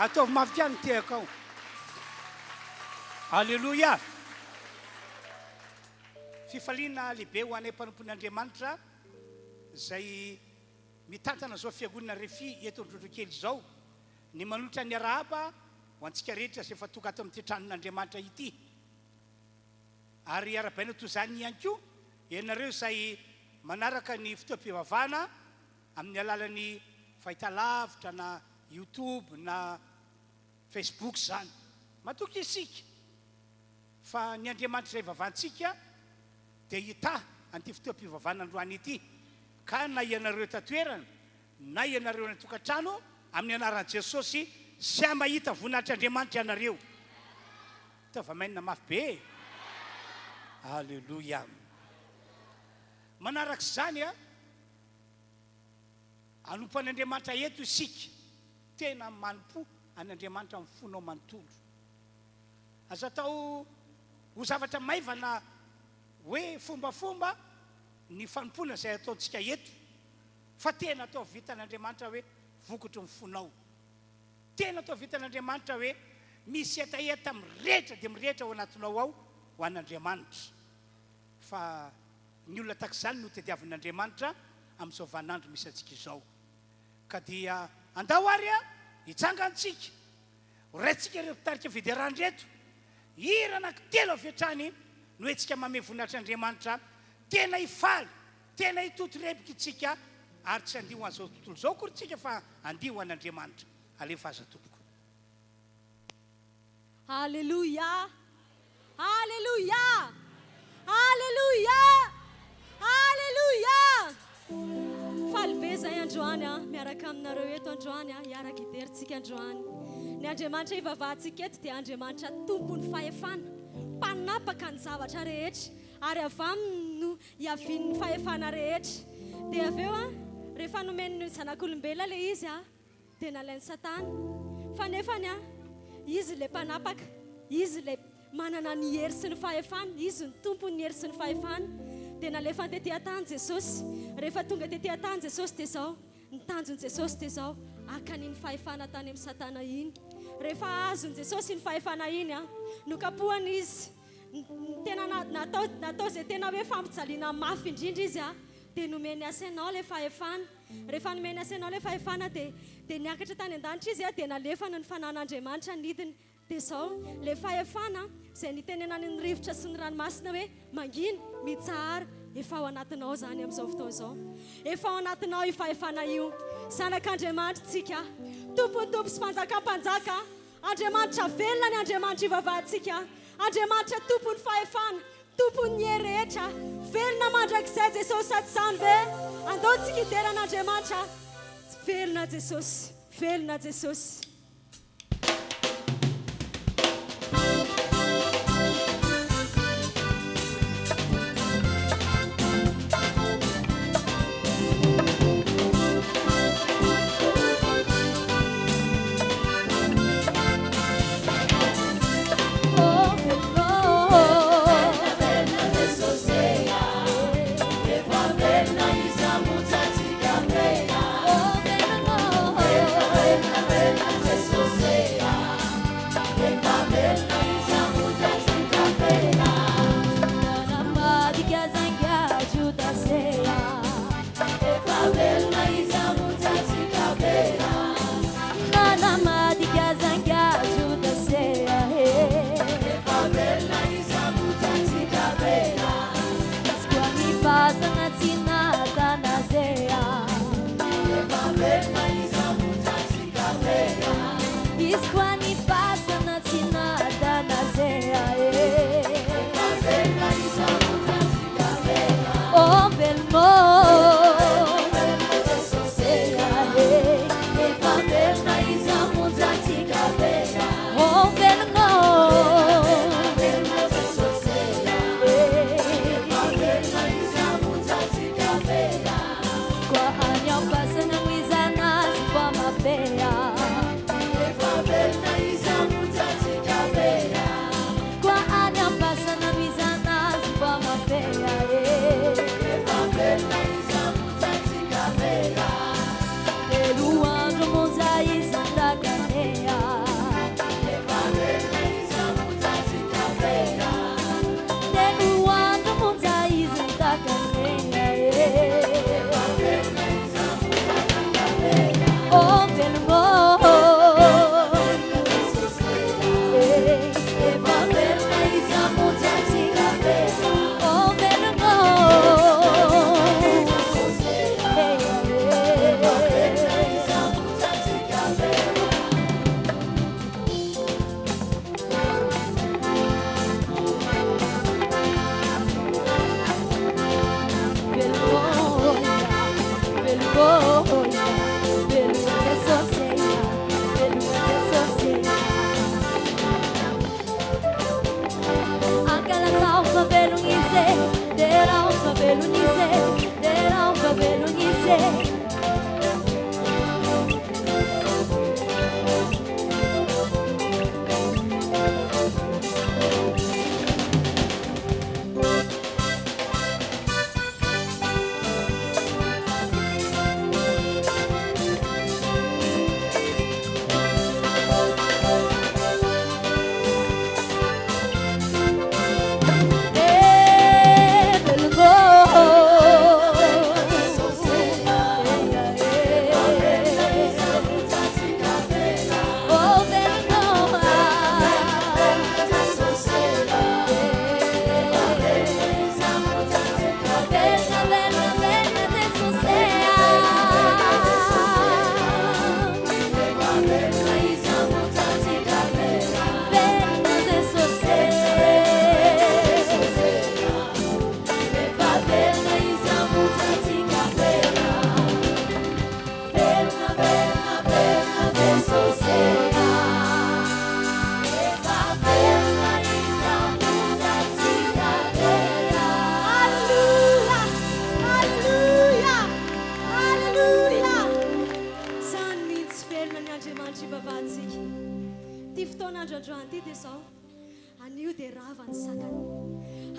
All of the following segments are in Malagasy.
Ataovy mafikiany teako ao. Alleloia. Fifaliana lehibe ho anay mpanompon'Andriamanitra izay mitantana zao fiangonana refi eto Androndrokely izao, ny manolotra ny arahaba ho antsika rehetra izay efa tonga ato amin'ity tranon'Andriamanitra ity. Ary arabaina toy izany ihany koa ianareo izay manaraka ny fotoam-pivavahana amin'ny alalan'ny fahitalavitra na YouTube na Facebook zany. Matoky isika fa ny Andriamanitra izay vavahantsika dia hita an'ity fotoam-pivavahana androany ity. Ka na ianareo tatoerana na ianareo ny tokantrano amin'ny anaran'i Jesosy sy mahita voninahitr'Andriamanitra ianareo. Tavamainina mafy be. Alleluia. Manaraka izany anompan'Andriamanitra eto isika tena manompo an'Andriamanitra amin'ny fonao manontolo. Azo atao ho zavatra maivana hoe fombafomba ny fanompona izay ataontsika eto, fa tena atao vitan'Andriamanitra hoe vokotry ny fonao. Tena atao vitan'Andriamanitra hoe misy etaeta mirehetra dia mirehetra ao anatinao ao ho an'Andriamanitra. Fa ny olona tak'izany no tediavin'Andriamanitra amin'izao vanandro misy antsika izao. Ka dia andao ary hitsangantsika raintsika ireo mpitarika federany reto irana telo avy hatrany no entsika manome voninahitr'Andriamanitra tena hifaly, tena hitoto repoka itsika ary tsy handio an'izao tontolo izao kory tsika fa handio an'Andriamanitra. Alefa aza tompoko. Alleluia. Alleluia. Alleluia. Alleluia. Faly be zay androany miaraka aminareo eto androany hiaraka iderintsika androany. Ny Andriamanitra ivavahantsika eto dia Andriamanitra tompony fahefana, mpanapaka ny zavatra rehetra ary avy aminy no hiavian'ny fahefana rehetra. Dia avy eo rehefa nomeny zanak'olombelona le izy dia nalain'ny Satana. Fa nefany izy le mpanapaka, izy le manana ny hery sy ny fahefana, izy ny tompony ny hery sy ny fahefana. Dia nalefa tetỳ tany Jesosy. Rehefa tonga tetỳ tany Jesosy dia zao, ny tanjon'i Jesosy dia zao, akan'iny fahefana tany amin'ny Satana iny. Rehefa azon'i Jesosy iny fahefana iny nokapohany izy, tena natao izay tena hoe fampijaliana mafy indrindra izy dia nomeny asainao le fahefana. Rehefa nomeny asainao le fahefana dia niakatra tany an-danitra izy dia nalefana ny fanan'Andriamanitra nidiny. Dia zao le fahefana izay nitenenany ny rivotra sy ny ranomasina hoe mangina, mitsahara, efa ao anatinao zany amin'izao fotoana izao. Efa ao anatinao io fahefana io. Zanak'Andriamanitra tsika, tompontompo sy mpanjakampanjaka, Andriamanitra velona ny Andriamanitra ivavahantsika, Andriamanitra tompony fahefana, tompony ny hery rehetra, velona mandrakizay Jesosy sady izany ve? Andaontsika ideran'Andriamanitra. Velona Jesosy, velona Jesosy.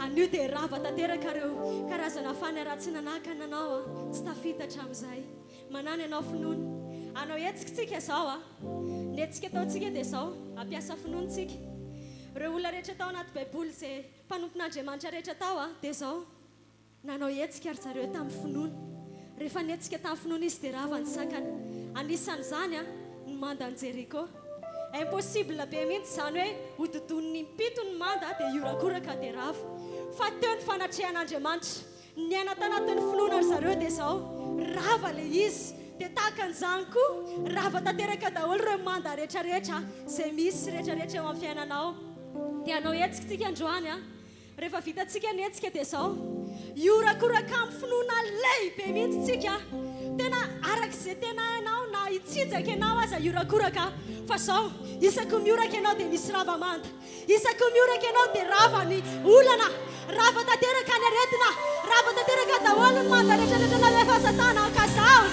Anio dia rava tanteraka reo karazana fanaratsy nanahaka nanao tsy tafitatra amin'izay manany anao finoana anao etsitsika zao ny etsika ataontsika dia zao ampiasa finoantsika reo olona rehetra tao anaty baiboly izay mpanompon'Andriamanitra rehetra tao dia zao nanao etsika ary zareo tamin'ny finoana rehefa ny etsika tamin'ny finoana izy dia rava ny sakana anisan'izany ny mandan'i Jeriko impossible be mihitsy zany hoe hodidon'ny mpito ny manda dia iorakoraka dia rava fa teo ny fanatrehan'Andriamanitra ny aina tanatin'ny finoana ry zareo dia zao rava le izy dia tahaka an'izany koa rava tanteraka daholo ireo manda rehetrarehetra izay misy rehetrarehetra eo amin'ny fiainanao dia anao etsika androany rehefa vitantsika ny etsika dia zao iorakoraka amin'ny finoana lehibe mihitsy tsika tena arak'izay tena hainao na hitsijaka ianao aza iorakoraka fa zao isako mioraka ianao dia misy rava manda isako mioraka ianao dia rava ny olana rava tanteraka ny aretina rava tanteraka daholo ny manda rehetrarehetra namefa satana ka zao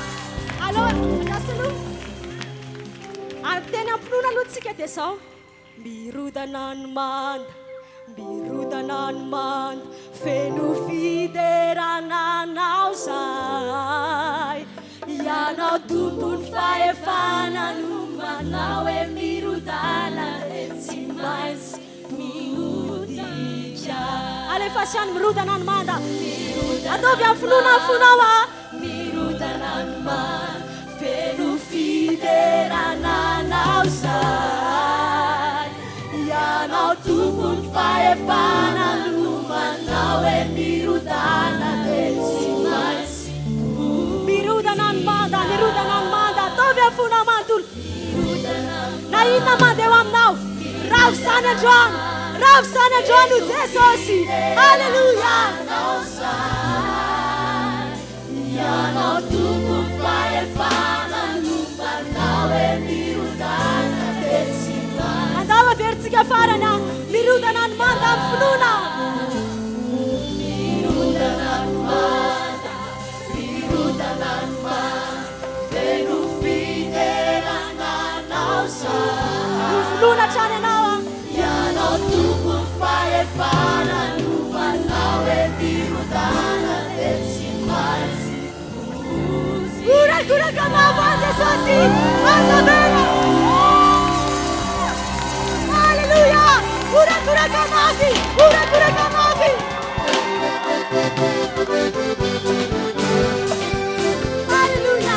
aloha asalo ary teny ampinoana aloha tsika dia zao mirodana ny manda mirodana ny manda feno fiderana anao zay ianao tompony fahefana no manao hoe mirodana tsy maintsy miodika alefa siany mirodana ny manda ataovy amin'ny finoana fonao mirodana ny manda feno fiderana anao zay ianao tompony fahefana no manao hoe mirodana tsy maintsy mirodana ny manda ataovy amin'ny fonao manontolo na inona manda eo aminao ravy zany androany ho Jesosy halleluja ianao tompony fahefana no manao hoe mirodana tsy maintsy andao averintsika farany mirodana ny manda amin'ny finoana mirodana ny manda feno fiderana anao zay finoana trany ianao ianao tompony fahefana no manao hoe mirodana tsy maintsy urakoraka mavo a Jesosy azavena halleluja urakoraka mavi halleluja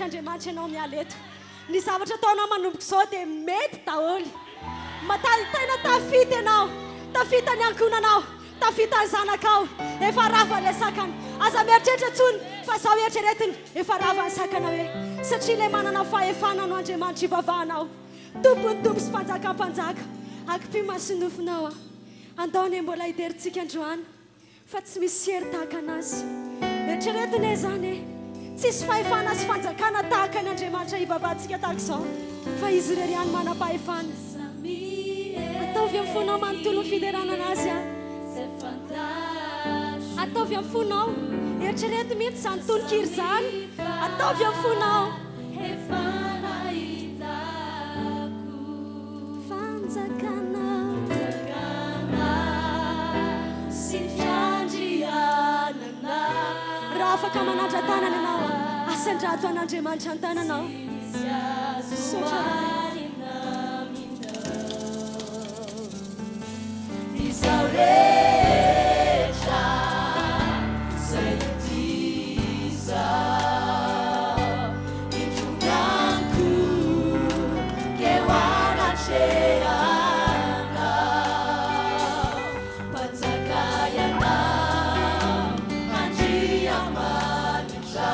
Andriamanitra ianao mialeto ny zavatra ataonao manomboka izao dia mety daholo tena tafita ianao tafita ny ankonanao tafita ny zanakao efa rava ilay sakana aza mieritreritra tsony fa izao eritreretiny efa rava ny sakana hoe satria ilay manana fahefana no Andriamanitra ivavahanao tompony tompo sy mpanjaka akipima sy nofinao andaony mbola hiderintsika androany fa tsy misy hery tahaka anazy eritreretiny e zany tsisy fahefana sy fanjakana tahaka ny Andriamanitra ivavahantsika tahaka izao fa izy irery ihany manam-pahefana ataovy amin'ny fonao manontolo ny fideranana azy ataovy amin'ny fonao eritrereto mihitsy izany tolo-kiry izany ataovy amin'ny fonao fanjakana sy fiandrianana raha afaka manatra tanana ianao asandrato an'Andriamanitra ny tananao izao rehetra zay diza itronganko keo anatrehanao mpanjakay anao andriamanitra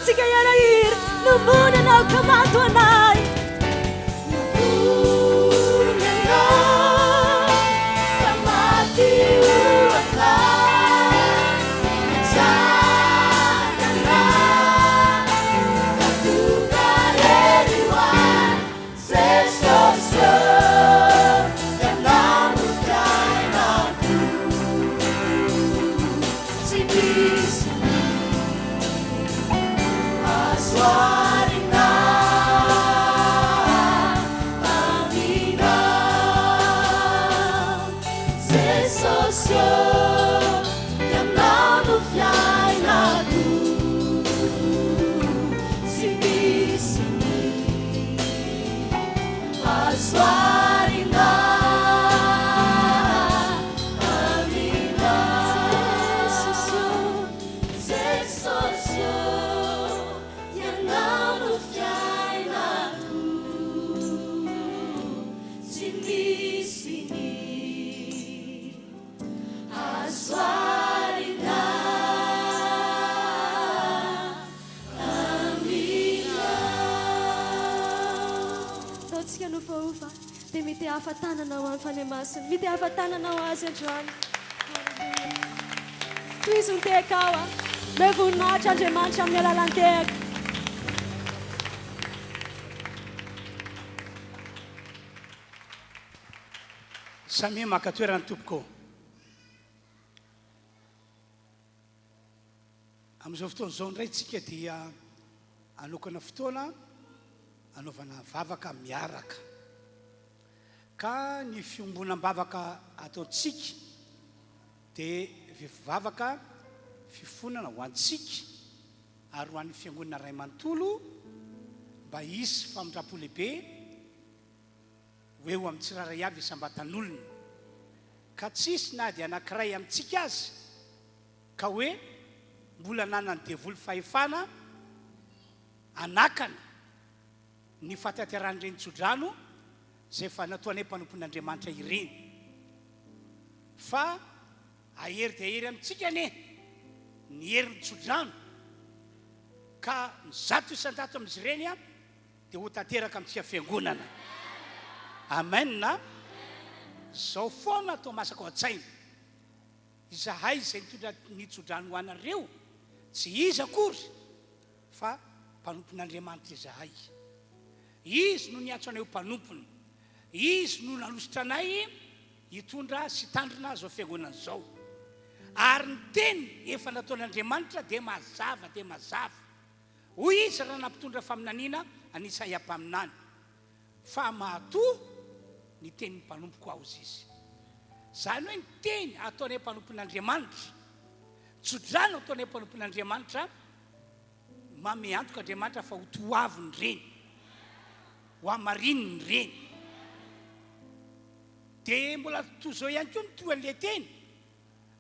Tsika yarahir numuna na kamatuanay numuna na kamatiuanay sana na katugareliwan sesosyo yanamutay naku sibis Aswarina, Amina, sesosyo yang nanufiay naku sini-sini. Aswarina, Amina, sesosyo dia mity hafatananao amin'ny fanemasiny mity hafatananao azy androany toy izy ny tehaka ao a mevoninahitra Andriamanitra amin'ny alalan-tehaka samy maka toerana tompoko amin'izao fotoana izao indray tsika dia anokana fotoana anaovana vavaka miaraka ka ny fiombonam-bavaka ataontsika dia vavaka fifonana ho antsika ary ho an'ny fiangonana ray manontolo mba hisy famindrapo lehibe hoe ho amin'ny tsiraray avy isam-batan'olona ka tsisy na dia anankiray amintsika azy ka hoe mbola nanany devoly fahefana anakana ny fatateran'ireny tsodrano zay fa nataonay mpanompon'Andriamanitra ireny fa ahery dia ahery amintsika ane ny herin'ny tsodrano ka mizato isan-tato amin'izy ireny a dia ho tanteraka amintsika fiangonana. Amen na zao foana atao masaka ao an-tsaina izahay izay nitondra ny tsodrano ho anareo tsy izy akory fa mpanompon'Andriamanitra izahay. Izy no niatso anay ho mpanompony, izy no nalositra anay hitondra sy tandrina zao fiangonana zao, ary ny teny efa nataon'Andriamanitra dia mazava dia mazava. Hoy izy raha nampitondra faminaniana anisay ampaminany fa mahatoa ny tenin'ny mpanompoko ao izy. Zany hoe ny teny ataonay mpanompon'Andriamanitra, tsodrano ataonay mpanompon'Andriamanitra, mame antoka Andriamanitra fa ho toaviny reny, ho amarininy reny. Dia mbola toy zao ihany koa ny toan'ilay teny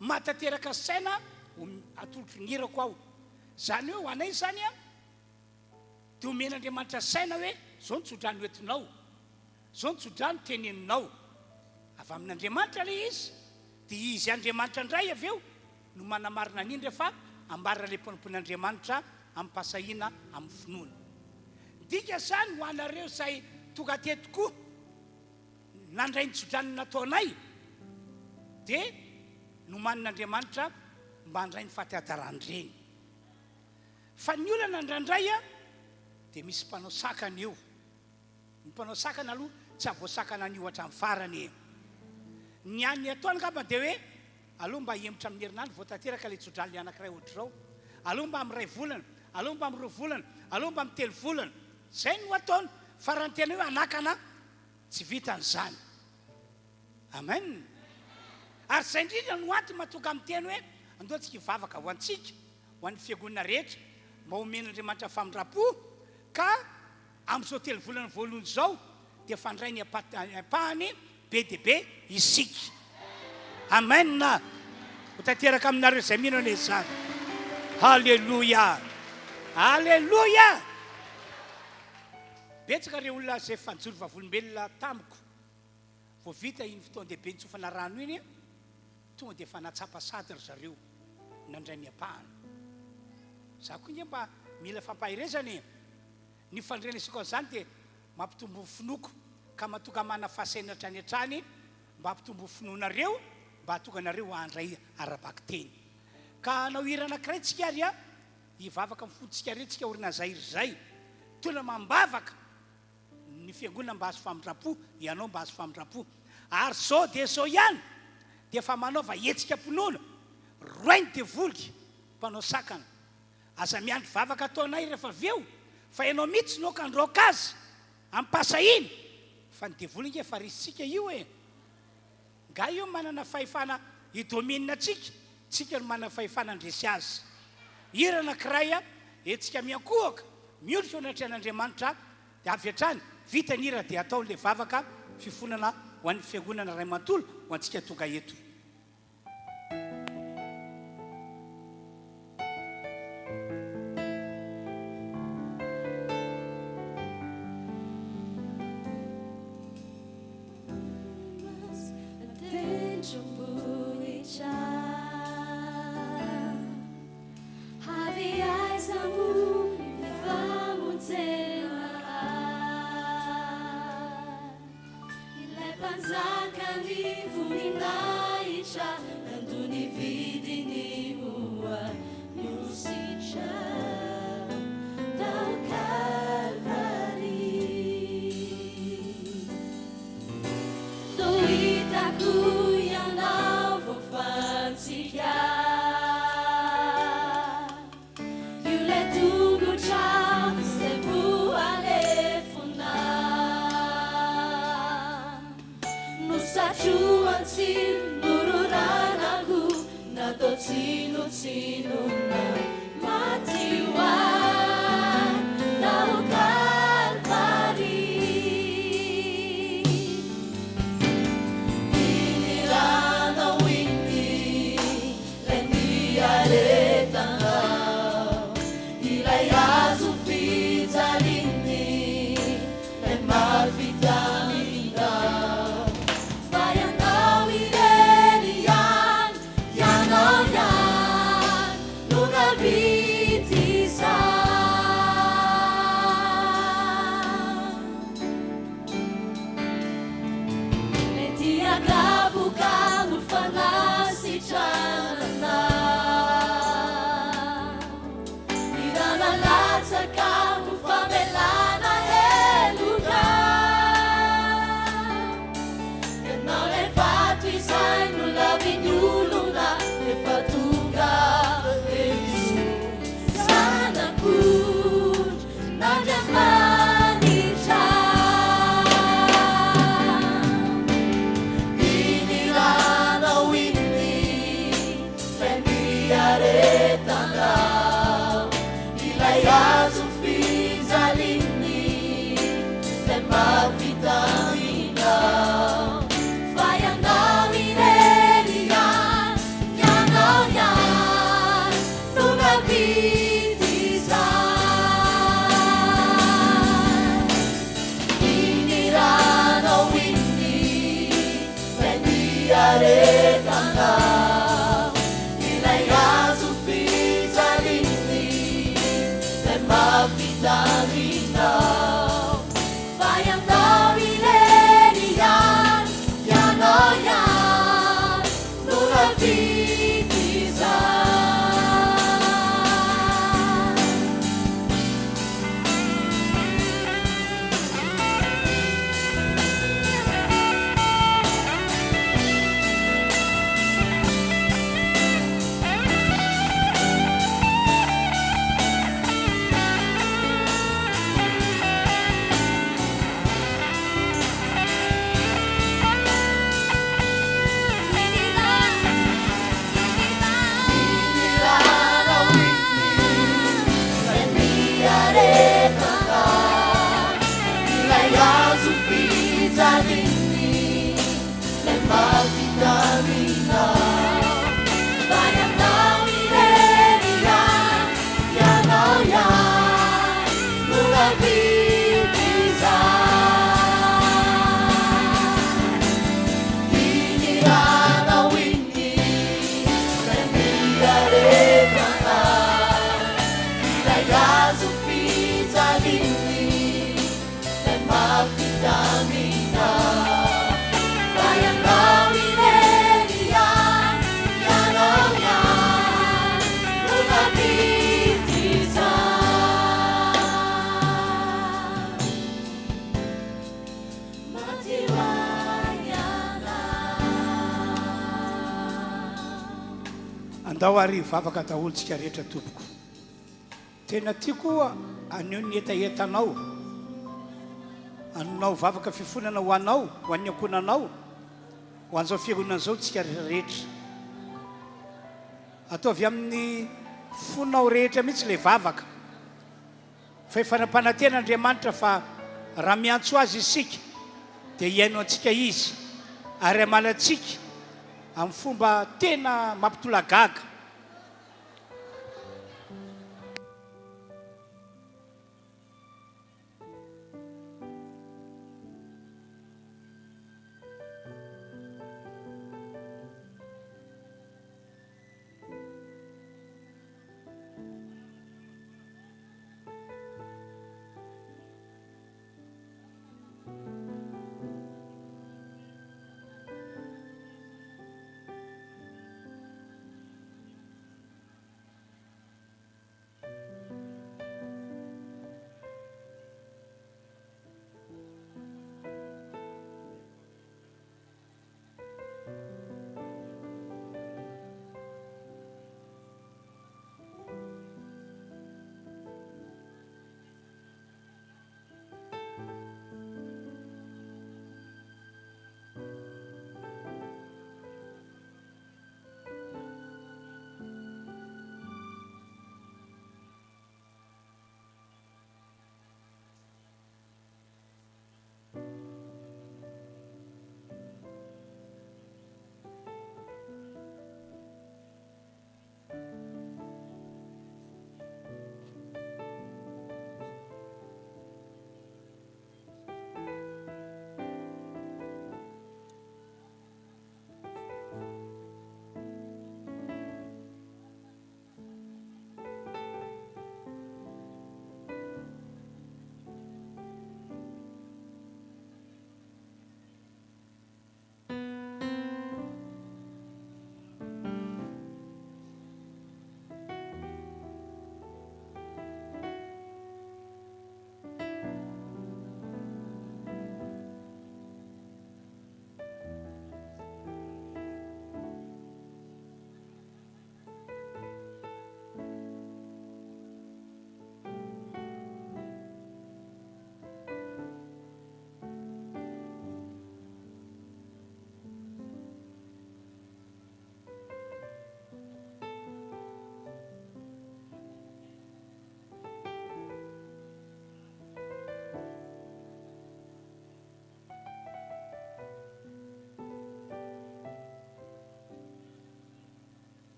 matateraka saina atolotry ny hirako aho. Zany hoe ho anay zany a dia omen'Andriamanitra saina hoe zao ny tsodrano entinao, zao ny tsodrano teneninao avy amin'Andriamanitra le izy. Dia izy Andriamanitra indray avy eo no manamarina an'iny rehefa ambarana le mpanompon'Andriamanitra amin'ny pasahiana amin'ny finoana. Dika zany ho anareo izay tonga tetoko nandray ny tsodrano nataonay dia nomanin'Andriamanitra mba handray ny fahateatarany. Fa ny olana ndrandray a dia misy mpanao sakana eo. Ny mpanao sakana aloha tsy avoasakana ny ohatra amin'ny farany. Ny any ataony ngamba dia hoe aloha mba hemotra amin'ny herinandro vao tanteraka ilay tsodrano anankiray ohatr'izao, aloha mba amin'ny 2 volana, aloha mba amin'ny 2 volana, aloha mba amin'ny 3 volana. Zay no ataony fa raha ny tena hoe anakana tsy vitan'izany. Amen. Ary zay indrindra no antony mahatonga amin'ny teny hoe andeontsika hivavaka ho antsika, ho an'ny fiangonana rehetra mba omen'Andriamanitra famindrapo, ka amin'izao 3 volana voalohany zao dia fandray ny apahany be dia be isika. Amen na ho tanteraka aminareo izay mino ane zany. Halleluja, halleluja. Betsaka reo olona izay fanjory vavolombelona tamiko vao vita iny fotoan-dehibe nitsofana rano iny tonga dia efa natsapa sady ry zareo nandray ny apahana. Za koa inge mba mila fampahirezana ny fandrenesako an'izany dia mampitombo finoko ka mahatonga mana fahasaina hatrany hatrany mba hampitombo finoanareo mba hatonga anareo handray arabaky teny. Ka anao hira anankiray tsika ary a hivavaka amin'ny fototsika rehetra tsika orina zay ry zay tona mambavaka ny fiangonana mba azo famindrapo, ianao mba azo famindrapo. Ary zao dia zao ihany dia fa manaova hetsika mpinoana roainy devoly mpanao sakana aza miandry vavaka ataonay rehefa avy eo fa ianao mihitsy no ka androaka azy ampasahiny fa ny devoly inge fa risitsika io e. Nga io manana fahefana hidomenina atsika, tsika no manana fahefana andresy azy. Hira anankiray a etsika miankohaka miondrika ao anatrehan'Andriamanitra dia avy hatrany vita ny hira dia atao le vavaka fifonana ho an'ny fiangonana ray mantolo ho antsika tonga eto. mavitaminao fa ianao irenian ianao ian no navity izany iniranao inni meniaretanao ilay azo fijaliny le mavitaminao fa ianao ireny ian ianao ian no navity izany andao arivo afaka daholotsika rehetra tompoko tena tiako anio ny etaetanao anonao vavaka fifonana ho anao ho an'ny ankonanao ho an'izao fiangonan'izao tsika rehetra ataovy amin'ny fonao rehetra mihitsy le vavaka fa efanampanantena Andriamanitra fa raha miantso azy isika dia hiaino antsika izy ary amalantsika amin'ny fomba tena mampitolagaga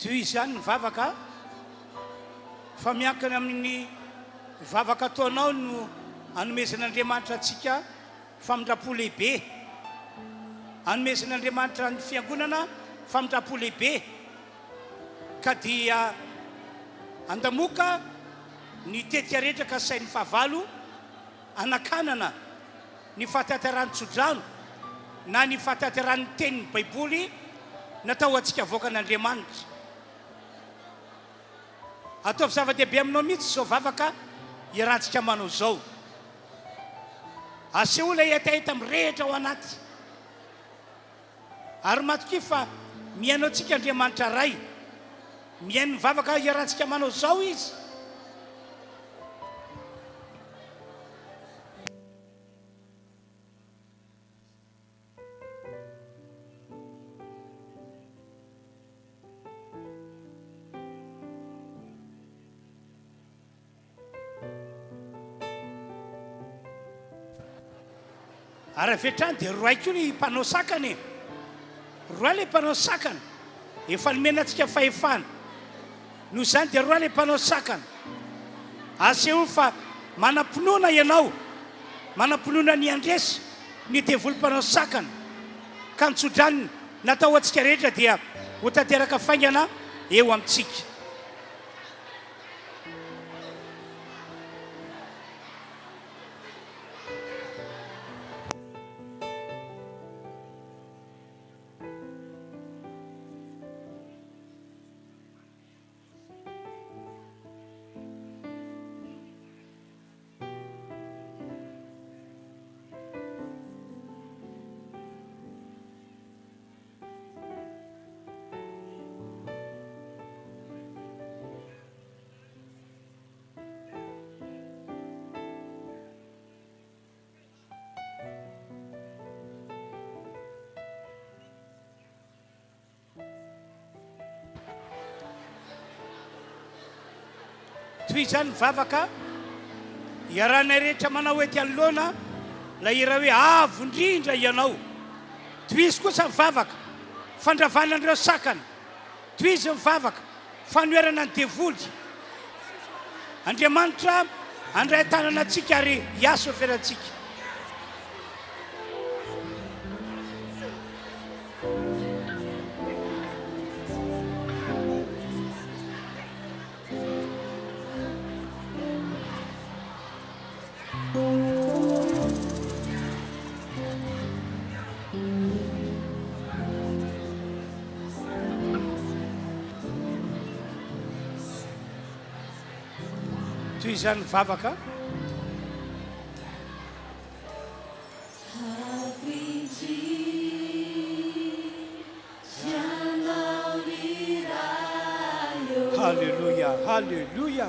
toy izany ny vavaka fa miankana amin'ny vavaka ataonao no anomezin'Andriamanitra antsika famindrapo lehibe, anomezin'Andriamanitra ny fiangonana famindrapo lehibe, ka dia andamoka ny tetika rehetra ka sain'ny fahavalo anakanana ny fahatatarany tsodrano na ny fahatatarany tenin'ny baiboly natao antsika voakan'Andriamanitra. Ataovy zava-dehibe aminao mihitsy zao vavaka iarahantsika manao zao. Aseho ilay etaeta mirehitra ao anaty, ary matoky fa miaino antsika Andriamanitra ray, miaino ny vavaka iarahantsika manao zao izy. Ary avetrany dia roay koa ny mpanao sakany, roa ilay mpanao sakana efa nomena antsika fahefana, noho izany dia roa ilay mpanao sakana. Aseho fa manam-pinoana ianao, manam-pinoana ny andresy ny devolim-panao sakana, ka ny tsodrany natao antsika rehetra dia ho tanteraka faingana eo amintsika. Toy izany vavaka iarana rehetra manao ety anoloana la ira hoe avo indrindra ianao. Toy izy kosa mivavaka fandravana an'ireo sakana, toy izy mivavaka fanoerana ny devoly. Andriamanitra andray tanana antsika ary hiaso ferantsika. Toy izany vavaka haleluya, haleluya.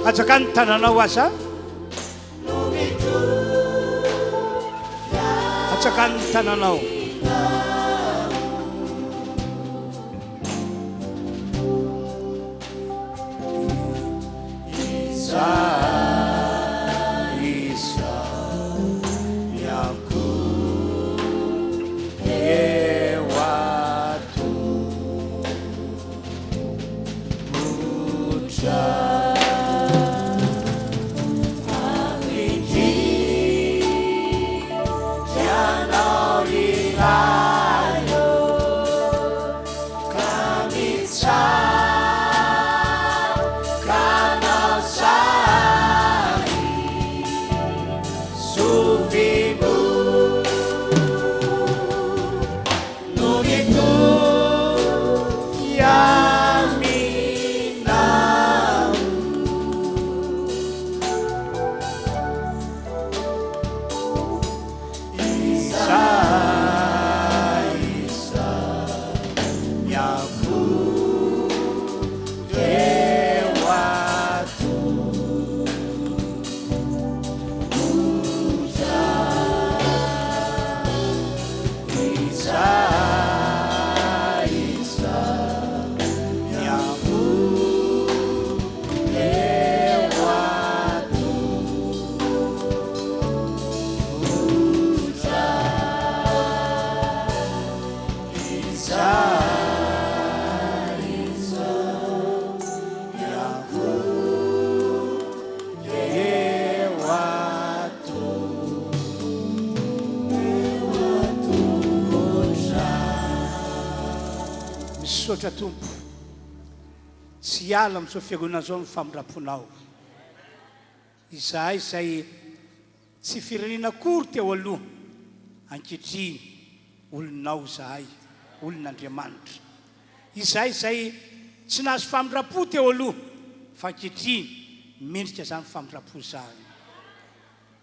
Ajakan tananao asa, ajakan tananao. misaotra tompo tsy ala amin'izao fiangonana zao ny famindramponao izahay izay tsy firenena akory teo aloha ankehitriny olonao zahay olon'Andriamanitra izahay izay tsy nahazo famindram-po teo aloha fa ankehitriny mendrika zany famindram-po zahay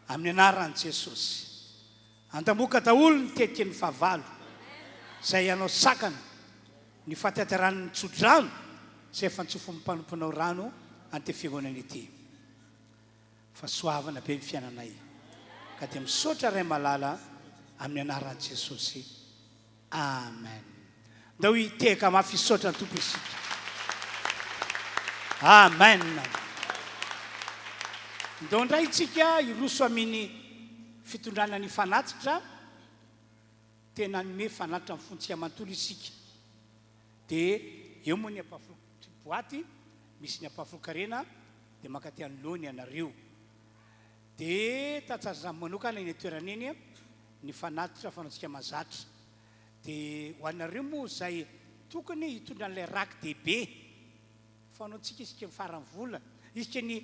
amin'ny anaran'i Jesosy andamoka daholo ny tetika ny fahavalo izay anao sakana ny fatatarany tsodrano izay efa nitsofo mpanomponao rano ante fiangonana ity fa soavana be ny fiainanay ka dia misaotra ray malala amin'ny anaran'i Jesosy amen ndao hiteka mafy isotra ny tompo isika amen ndao ndray itsika iroso amin'ny fitondrana ny fanatitra tena nome fanatitra amin'ny fontsika manontolo isika dia eo moa ny ampafolo boaty misy ny ampafolo karena dia makaty anoloany ianareo dia tatsaza manokana eny toerana eny ny fanatitra fanaontsika mazatra dia ho anareo moa izay tokony hitondra n'ilay raky dehibe fanaontsika isika ny farany volana isika ny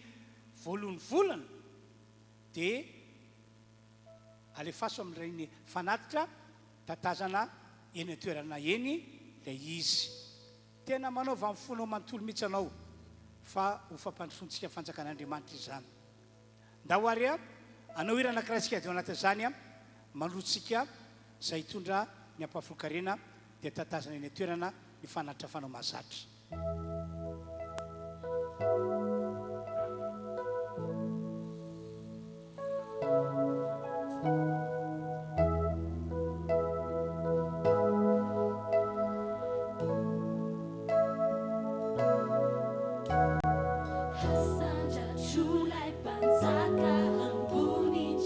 voalohany volana dia alefaso amin'ireny fanatitra tatazana eny toerana eny ilay izy tena manaova amin'ny fonao manontolo mihitsy anao fa ho fampandrosoantsika fanjakan'Andriamanitra izany ndao ary anao hira anankiray tsika dia anatin'izany manrotsika izay hitondra ny ampafolo karena dia tatazana eny toerana ny fanatitra fanao mazatra Asanja chulai panzaka ambuni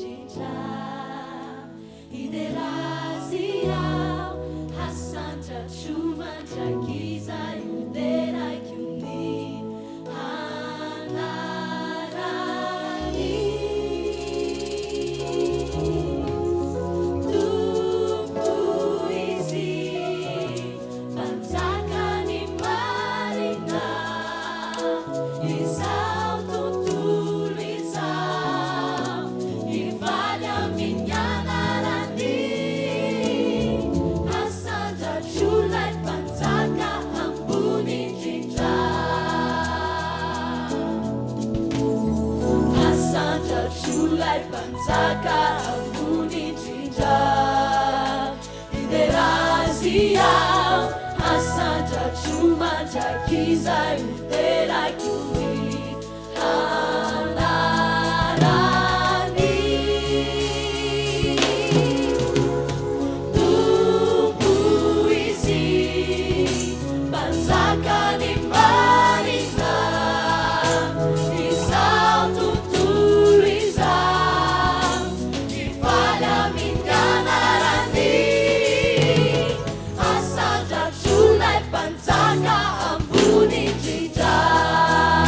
jita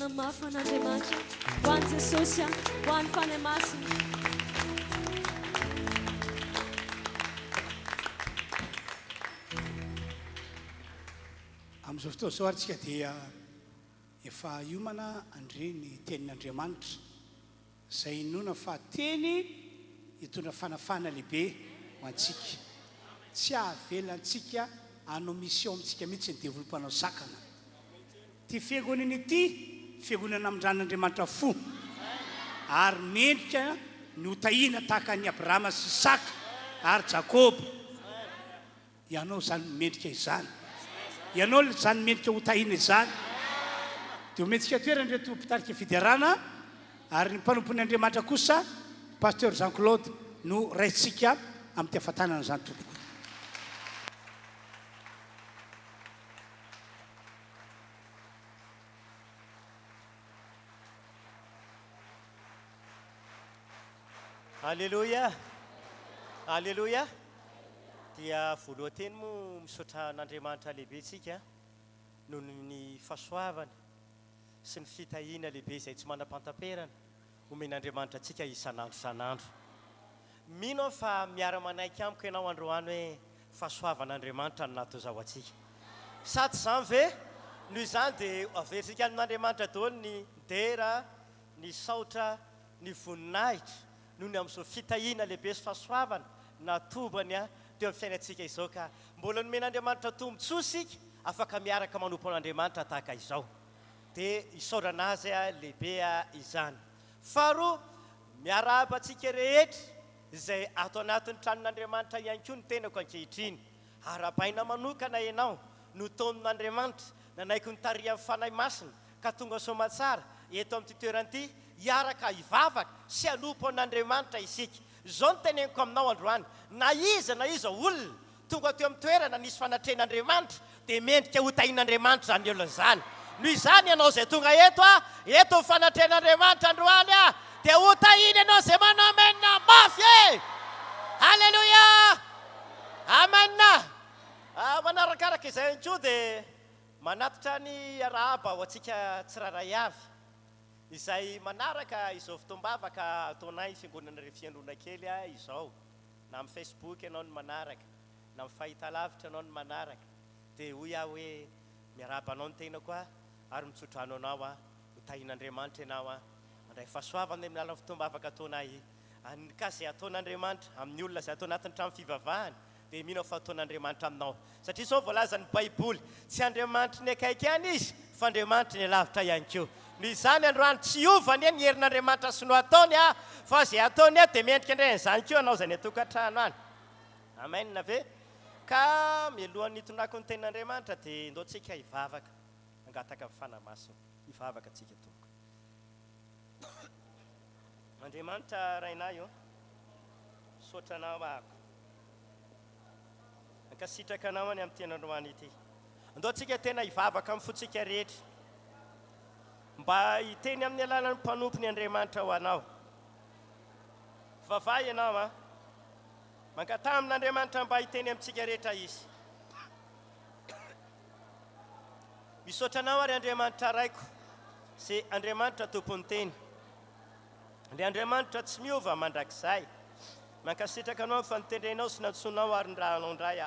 fahafahana mafy an'Andriamanitra ho an'i Jesosy ho an'ny fanahy masina. Amin'izao fotoana zao atsika dia efa iomana andre ny tenin'Andriamanitra izay inona fa teny hitondra fanafana lehibe ho antsika. Tsy avelantsika hanao mission amintsika mihitsy ny développanao sakana. Ty fiangonana ity fiangonana amindran'Andriamanitra fo ary mendrika ny hotahina tahaka ny Abrahama sy Isaka ary Jakoba. Ianao zany mendrika izany. Ianao zany mendrika hotahina izany. Dia ometsika toerana reto mpitarika fiderana ary ny mpanompon'ny Andriamanitra kosa Pasteur Jean Claude no raitsika amin'ny ty-hafatanana izany tompoko. Alléluia. Alléluia. Dia voalohany mo misaotra n'Andriamanitra lehibe tsika noho ny fahasoavany sy ny fitahiana lehibe izay tsy manam-pantamperana omen'Andriamanitra tsika isan'andro isan'andro. Mino fa miara-manaiky amiko ianao androany hoe fahasoavan'Andriamanitra no natao zao atsika. Sady izany ve noho izany dia aversika amin'Andriamanitra daholo ny dera, ny saotra, ny voninahitra noho ny amin'izao fitahiana lehibe sy fahasoavana natobany teo amin'ny fiainantsika izao ka mbola nomen'Andriamanitra tombontsoa isika afaka miaraka manompo an'Andriamanitra tahaka izao. Dia isaorana azy lehibe izany. Faharoa, miarahaba antsika rehetra izay ato anatin'ny tranon'Andriamanitra ihany koa ny tenako ankehitriny. Arabaina manokana ianao no taonin'Andriamanitra nanaiky ny tarihan'ny fanahy masina ka tonga soamantsara eto amin'ity toerana ity hiaraka hivavaka sy hanompo an'Andriamanitra isika. Zao no teneniko aminao androany, na iza olona tonga teo amin'ny toerana nisy fanatren'Andriamanitra dia mendrika hotahin'Andriamanitra zany olona zany. Noho izany ianao izay tonga eto fanatren'Andriamanitra androany dia hotahiny ianao izay manao amenina mafy. Halleluja. Amen. Manarakaraka izay ihany koa dia manatitra ny arahaba ho antsika tsiraray avy izay manaraka izao fotoam-bavaka ataonay fiangonana Fiangonana kely izao. Na amin'ny Facebook ianao no manaraka, na amin'ny fahitalavitra ianao no manaraka. Dia hoy hoe miarahaba anao ny tenako ary mitsotranao anao hotahin'Andriamanitra ianao mandray fahasoavana amin'ny alalan'ny fotoam-bavaka ataonay. Ka izay ataon'Andriamanitra amin'ny olona izay atao anatin'ny trano fivavahana dia mino fa ataon'Andriamanitra aminao. Satria izao voalaza ny Baiboly, tsy Andriamanitra ny akaiky ihany izy fa Andriamanitra ny alavitra ihany koa. Noho izany androany tsy hiovany ny herin'Andriamanitra sy no ataony fa izay ataony dia mendrika indray izany koa anao izay ny atokantrano any. Amen na ve? Ka mialohan'ny hitondrako ny tenin'Andriamanitra dia ndao tsika hivavaka hangataka amin'ny fanahy masina. Hivavaka tsika tompoko. Andriamanitra rainay saotranao ako. Ankasitraka anao any amin'ny tenandroany ity. Ndao tsika tena hivavaka amin'ny fotsika rehetra. Mba hiteny amin'ny alalan'ny mpanompon'ny Andriamanitra ho anao. Vavahy ianao mankatà amin'Andriamanitra mba hiteny amintsika rehetra izy. Misaotra anao ary Andriamanitra raiko, sy Andriamanitra tompon'ny teny. Ilay Andriamanitra tsy miova mandrakizay. Mankasitraka anao fa nitendrenao sy natsoanao ary nirahanao indray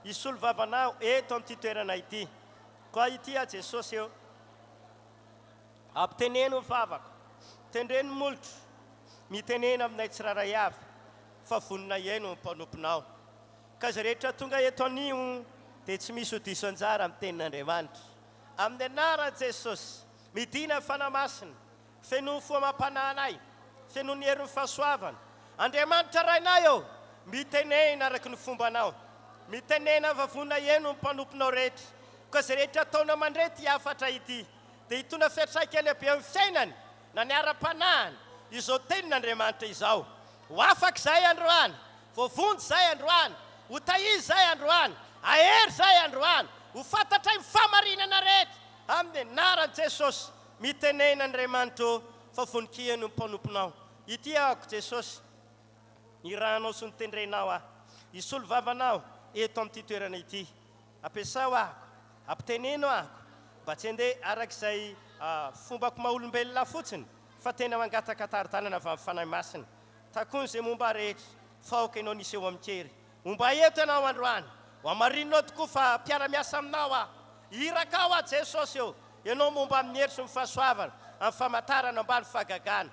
Isolo vavanao eto amin'ity toerana ity. Koa ity Jesosy eo. Ampiteneno mivavaka, tendreno molotro, mitenena aminay tsiraray avy, fa vonina eno ny mpanomponao. Ka izay rehetra tonga eto anio dia tsy misy hodiso anjara amin'ny tenin'Andriamanitra. Amin'ny anaran'i Jesosy, midina fanahy masina, fenoy foamam-pananay, fenoy ny herin'ny fahasoavana. Andriamanitra rainay mitenena araky ny fombanao, mitenena fa vonina eno ny mpanomponao rehetra. Ka izay rehetra ataona mandrety hafatra ity dia hitondra fiantraika lehibe amin'ny fiainany na ny ara-panahiny izao tenin'Andriamanitra izao. Ho afaka izay androany, voavonjy izay androany, ho tahiry izay androany, ahery izay androany, ho fantatray ny famarinana rehetra amin'ny anaran'i Jesosy. Mitenena Andriamanitra fa vonikihany ny mpanomponao. Ity Jesosy, ny rahanao sy ny tendrenao isolo vavanao eto amin'ity toerana ity. Ampiasao ampiteneno mba tsy handeha arak'izay fombako maha-olombelona fotsiny fa tena mangataka-taritanana avy amin'ny fanahy masina takony izay momba rehetra faoka ianao nisy eo amin'kery momba eto ianao androany ho amarinanao tokoa fa mpiara-miasa aminao aho iraka aho a Jesosy eo ianao momba amin'ny heritry ny fahasoavana amin'ny famantarana ambany fahagagana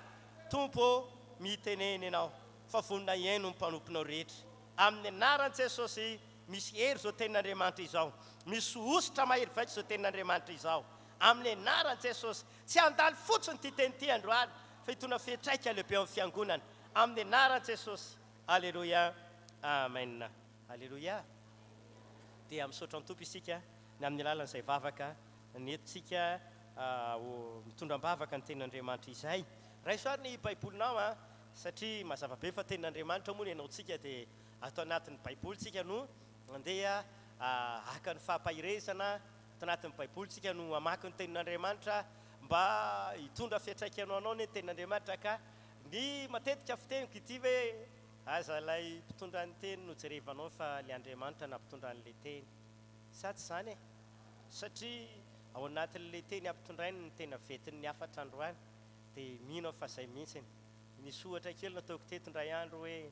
tompo miteneny ianao fa vonina iaino ny mpanomponao rehetra amin'ny anaran'i Jesosy misy hery zao tenin'Andriamanitra izao misy ositra mahery vaika zao tenin'Andriamanitra izao amin'ny anaran'i Jesosy tsy andalo fotsiny ty teny ty androany fa hitona fiatraika lehibe amin'ny fiangonana amin'ny anaran'i Jesosy alleluia amen alleluia dia misaotra ny tompo isika ny amin'ny alalan'izay vavaka nentsika mitondra mbavaka ny tenin'Andriamanitra izay raisoary ny baibolinao a satria mazava be fa tenin'Andriamanitra moa ny ianao tsika dia atao anatin'ny baiboly tsika no andeha aka ny fampahirezana atao anatin'ny baiboly tsika no amaky ny tenin'Andriamanitra mba hitondra fiatraikanao anao ny tenin'Andriamanitra ka ny matetika fiteniko ity hoe aza lay mpitondra ny teny no jerevanao fa le Andriamanitra na mpitondra n'le teny sa tsy zany e satria ao anatin'le teny ampitondrainy ny tena vetiny ny afatra androany dia mino fa zay mihitsiny misy ohatra kely nataoko teto indray andro hoe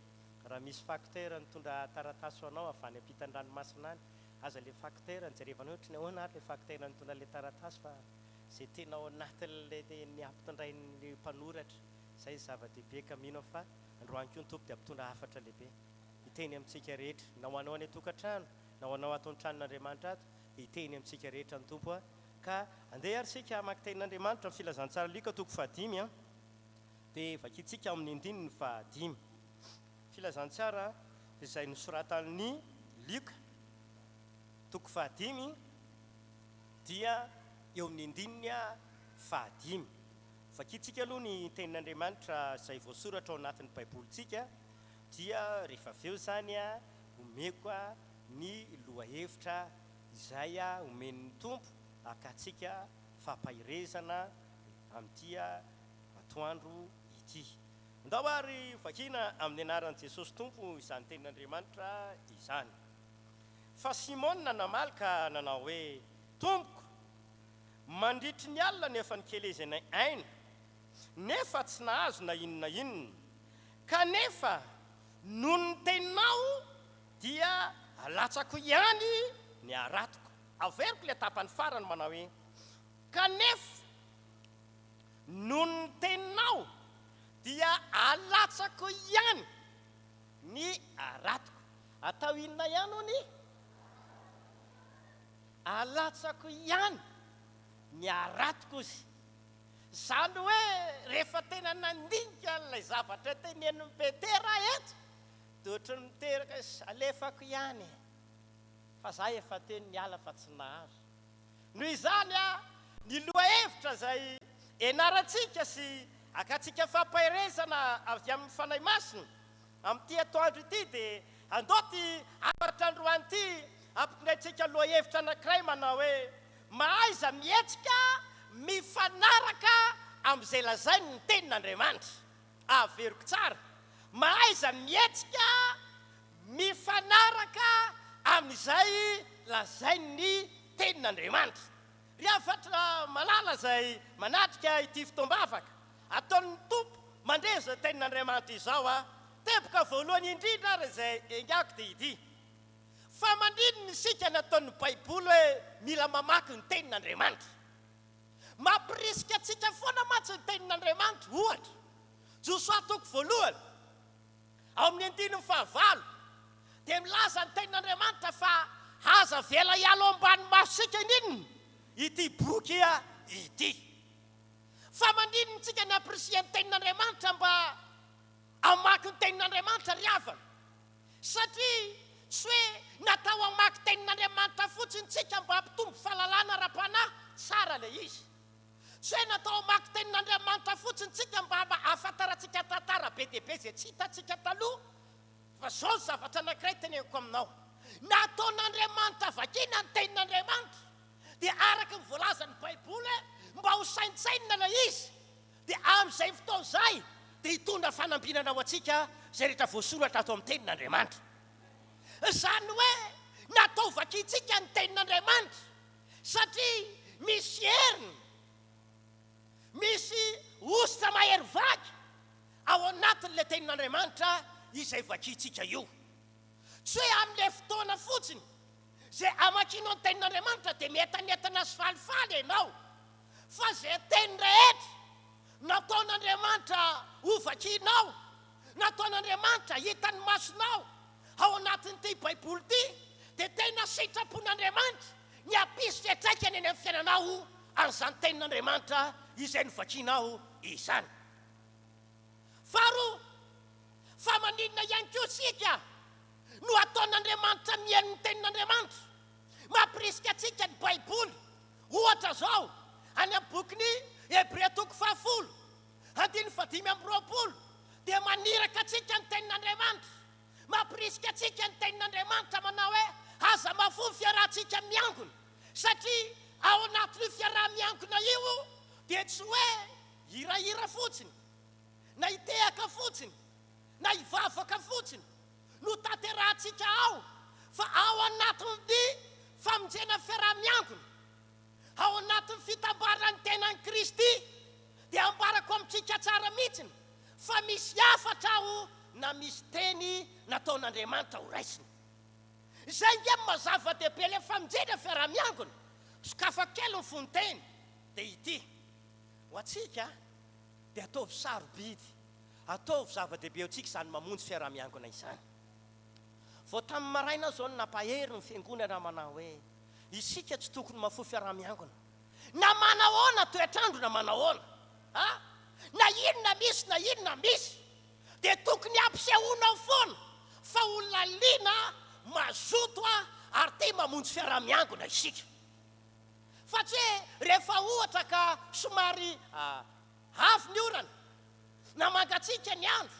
raha misy facteur nitondra taratasy anao avy any ampitan-dranomasina any aza le facteur nijerevanao ohatry ny ahoana ary le facteur nitondra le taratasy fa zay tena ao anatin'le ny ampitondrain'ny mpanoratra zay zava-dehibe ka mino fa androany koa ny tompo dia ampitondra hafatra lehibe hiteny amintsika rehetra na ho anao any atokantrano na ho anao ato ny tranon'Andriamanitra ato dia hiteny amintsika rehetra ny tompo a ka andeha ary sika amaky tenin'Andriamanitra ny filazantsara lika toko 5 a dia vakitsika amin'ny andininy 5 filazantsara izay nosoratan'ny Luka toko 5 dia eo amin'ny andininy 5 vakitsika aloha ny tenin'Andriamanitra izay voasoratra ao anatin'ny baibolitsika dia rehefa aveo zany a omeko a ny lohahevitra izay a omen'ny tompo akatsika fampahirezana amin'ity atoandro ity ndao ary vakina amin'ny anaran'i Jesosy tompo izany tenin'Andriamanitra izany fa Simona nanamalika nanao hoe tompoko mandritry ny alina nefa nikelezana aina nefa tsy nahazo na inona inona kanefa noho ny teninao dia alatsako ihany ny aratoko averiko le tapany farany manao hoe kanefa noho ny teninao dia alatsako ihany ny aratoko atao inona ihany hony alatsako ihany ny aratoko izy zany hoe rehefa tena nandinika n'ilay zavatra tenenin'ny Petera eto dia ohatry ny miteraka alefako ihany fa za efa teny niala fa tsy nahazo noho izany a ny lohahevitra zay enaratsika sy akatsika fampahirezana avy amin'ny fanahy masina amin'ity atoandro ity dia andao ty afatra androany ity ampitondraitsika lohahevitra anankiray manao hoe mahaiza mihetsika mifanaraka amin'izay lazainy ny tenin'Andriamanitra averiko tsara mahaiza mihetsika mifanaraka amin'izay lazainy ny tenin'Andriamanitra ry afatra malala zay manatrika ity fitombavaka ataon'ny tompo mandreza tenin'Andriamanitra izao a teboka voalohany indrindra ary zay engako dia ity fa mandrininy isika nataon'ny baiboly hoe mila mamaky ny tenin'Andriamanitra mampirisika atsika foana matsy ny tenin'Andriamanitra ohatra Josoa toko voalohany ao amin'ny andininy 9 dia milaza ny tenin'Andriamanitra fa aza vela hialo ambany masosika ninny ity boky ity fa mandrininy tsika ny ampirisia ny tenin'Andriamanitra mba amaky ny tenin'Andriamanitra ry havana satria tsy hoe natao amaky tenin'Andriamanitra fotsiny tsika mba hampitombo fahalalana ara-panahy tsara le izy tsy hoe natao amaky tenin'Andriamanitra fotsiny tsika mba afantaratsika tantara be dia be zay tsy hitatsika taloha fa zao ny zavatra anankiray teneniko aminao nataon'Andriamanitra vakina ny tenin'Andriamanitra dia araka ny voalazan'ny baiboly mba ho saintsainina la izy dia amin'izay fotoana izay dia hitondra fanambinana ho atsika zay rehetra voasoratra atao amin'ny tenin'Andriamanitra izany hoe natao vakitsika ny tenin'Andriamanitra satria misy heriny misy ositra mahery vaky ao anatin'ilay tenin'Andriamanitra izay vakitsika io. Tsy hoe amin'ilay fotoana fotsiny zay amakinao ny tenin'Andriamanitra dia mientanentana sy falifaly ianao, fa zay teny rehetra nataon'Andriamanitra ho vakinao, nataon'Andriamanitra hitany masonao ao anatin'ity baiboly ity, dia tena sitrapon'Andriamanitra ny ampisy atraikany eny amin'ny fiainanao an'izany tenin'Andriamanitra izay novakinao izany. Faharoa, fa maninona ihany koa tsika no ataon'Andriamanitra mihaino ny tenin'Andriamanitra, mampirisika atsika ny baiboly. Ohatra zao any amin'ny bokin'ny Hebrea 10:5-20, dia maniraka atsika ny tenin'Andriamanitra, mampirisika atsika ny tenin'Andriamanitra manao hoe aza mahafoy fiarahantsika miangona, satria ao anatin'io fiaraha-miangona io dia tsy hoe hirahira fotsiny, na hitehaka fotsiny, na hivavaka fotsiny no tanterahantsika ao, fa ao anatin'ny famonjena fiaraha-miangona, ao anatin'ny fitambaran'ny tenan'i Kristy, dia ambarako amintsika tsara mihitsiny fa misy hafatra ao na misy teny nataon'Andriamanitra ho raisiny. Izay nge mazava-dehibe ilay famonjena fiaraha-miangona, sokafa kely ny fonteny dia ity: ho atsika dia ataovy sarobidy, ataovy zava-dehibe antsika izany mamonjy fiaraha-miangona izany. Vao tamin'ny maraina zao nampahery ny fiangonana manao hoe isika tsy tokony mahafoy fiaraha-miangona. Na manahoana toetrandro na manahoana, na inona misy na inona misy, dia tokony ampisehoana foana fa olona liana mazoto ary te mamonjy fiaraha-miangona isika. Fa tsy hoe rehefa ohatra ka somary avy ny orana, na mangatsika ny andro,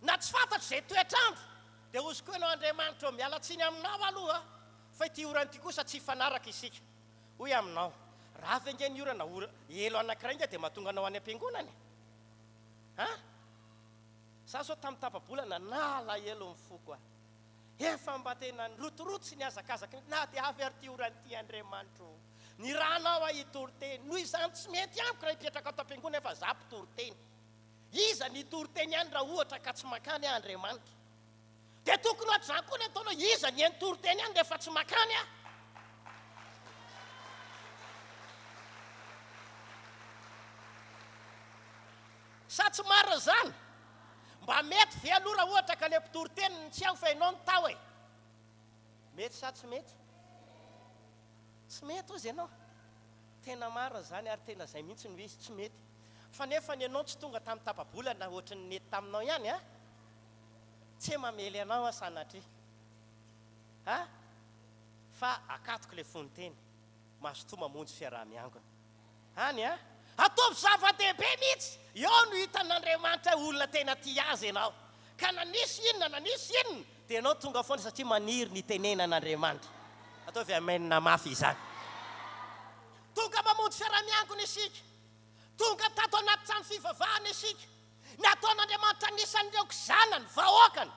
na tsy fantatry izay toetrandro, dia oziko ianao Andriamanitra miala tsiny aminao aloha, fa ity orana ity kosa tsy fanaraka isika. Hoy aminao, raha venge ny orana elo anankiray inga dia mahatonga anao any am-piangonany. Za zao tamin'ny tapa-bolana nala elo ny foko efa mba tena nirotorotsy ny azakazaka, na dia avy ary ty orana ity Andriamanitra, ny rahanao ahitory-teny, noho izany tsy mety amiko raha hipetraka ato am-piangonana efa za mpitory-teny. Iza ny tory-teny ihany raha ohatra ka tsy makany Andriamanitra, dia tokony ohatr'izany koa ny ataonao, iza ny tory-teny ihany rehefa tsy makany sa tsy marina zany? Mba mety ve aloha raha ohatra ka le mpitory-teny ny tsy fa ianao ny tao e? Mety sa tsy mety? Tsy mety ozy ianao. Tena marina zany ary tena zay mihitsy no izy tsy mety. Fa nefa ny ianao tsy tonga tamin'ny tapa-bolana ohatry ny nety taminao ihany tsy mamely anao sanatria. Fa akatoko le fonteny mazotoa mamonjy fiaraha-miangona. Any ataovy zava-dehibe mihitsy, eo no hitan'Andriamanitra olona tena tia azy ianao. Ka na nisy inona dia ianao tonga foana satria maniry ny tenenan'Andriamanitra. Ataovy amenina mafy izany. Tonga mamonjy fiaraha-miangona isika, tonga tato anaty trano fivavahana isika, nataon'Andriamanitra nisan'ireo zanany, vahoakany,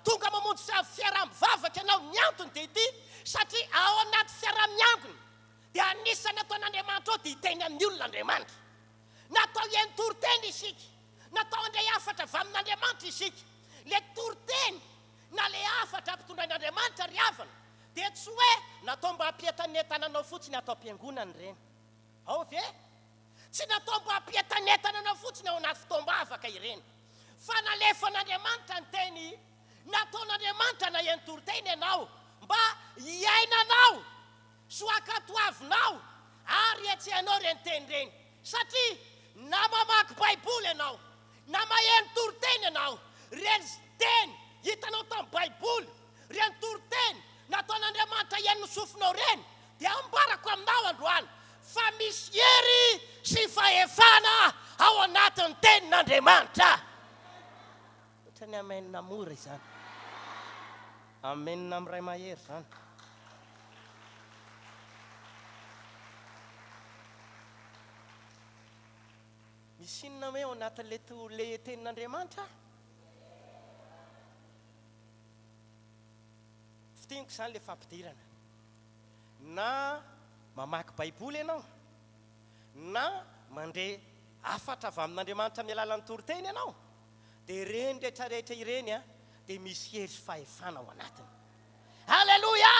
tonga mamonjy fiaraha-mivavaka ianao. Ny antony dia ity: satria ao anaty fiaraha-miangona dia anisany ataon'Andriamanitra ao dia hiteny amin'ny olon'Andriamanitra. Natao hihaino tory-teny isika, natao andray hafatra avy amin'Andriamanitra isika. Le tory-teny na le hafatra ampitondrain'Andriamanitra ry havana dia tsy hoe natao mba hampientanentananao fotsiny atao am-piangonana ireny. Ao ve? Tsy natao mba hampientanentananao fotsiny ao anaty fotoam-bavaka ireny, fa nalefan'Andriamanitra ny teny, nataon'Andriamanitra na hihaino tory-teny ianao mba hiainanao soakatoavinao ary etsehanao reny teny reny. Satria na mamaky baiboly ianao, na maheno tory-teny ianao, reny teny hitanao tamin'ny baiboly, reny tory-teny nataon'Andriamanitra hihaino sofinao reny, dia ambarako aminao androany fa misy hery sy fahefana ao anatin'ny tenin'Andriamanitra. Ohatra ny amenina mora izany, amenina amin'ray mahery izany. Misy inona hoe ao anatin'le tenin'Andriamanitra? Fitiniko izany le fampidirana. Na mamaky baiboly ianao, na mandre afatra avy amin'Andriamanitra amin'ny alalan'ny toriteny ianao, dia ireny rehetrarehetra ireny a dia misy hery sy fahefana ao anatiny. Halleloja!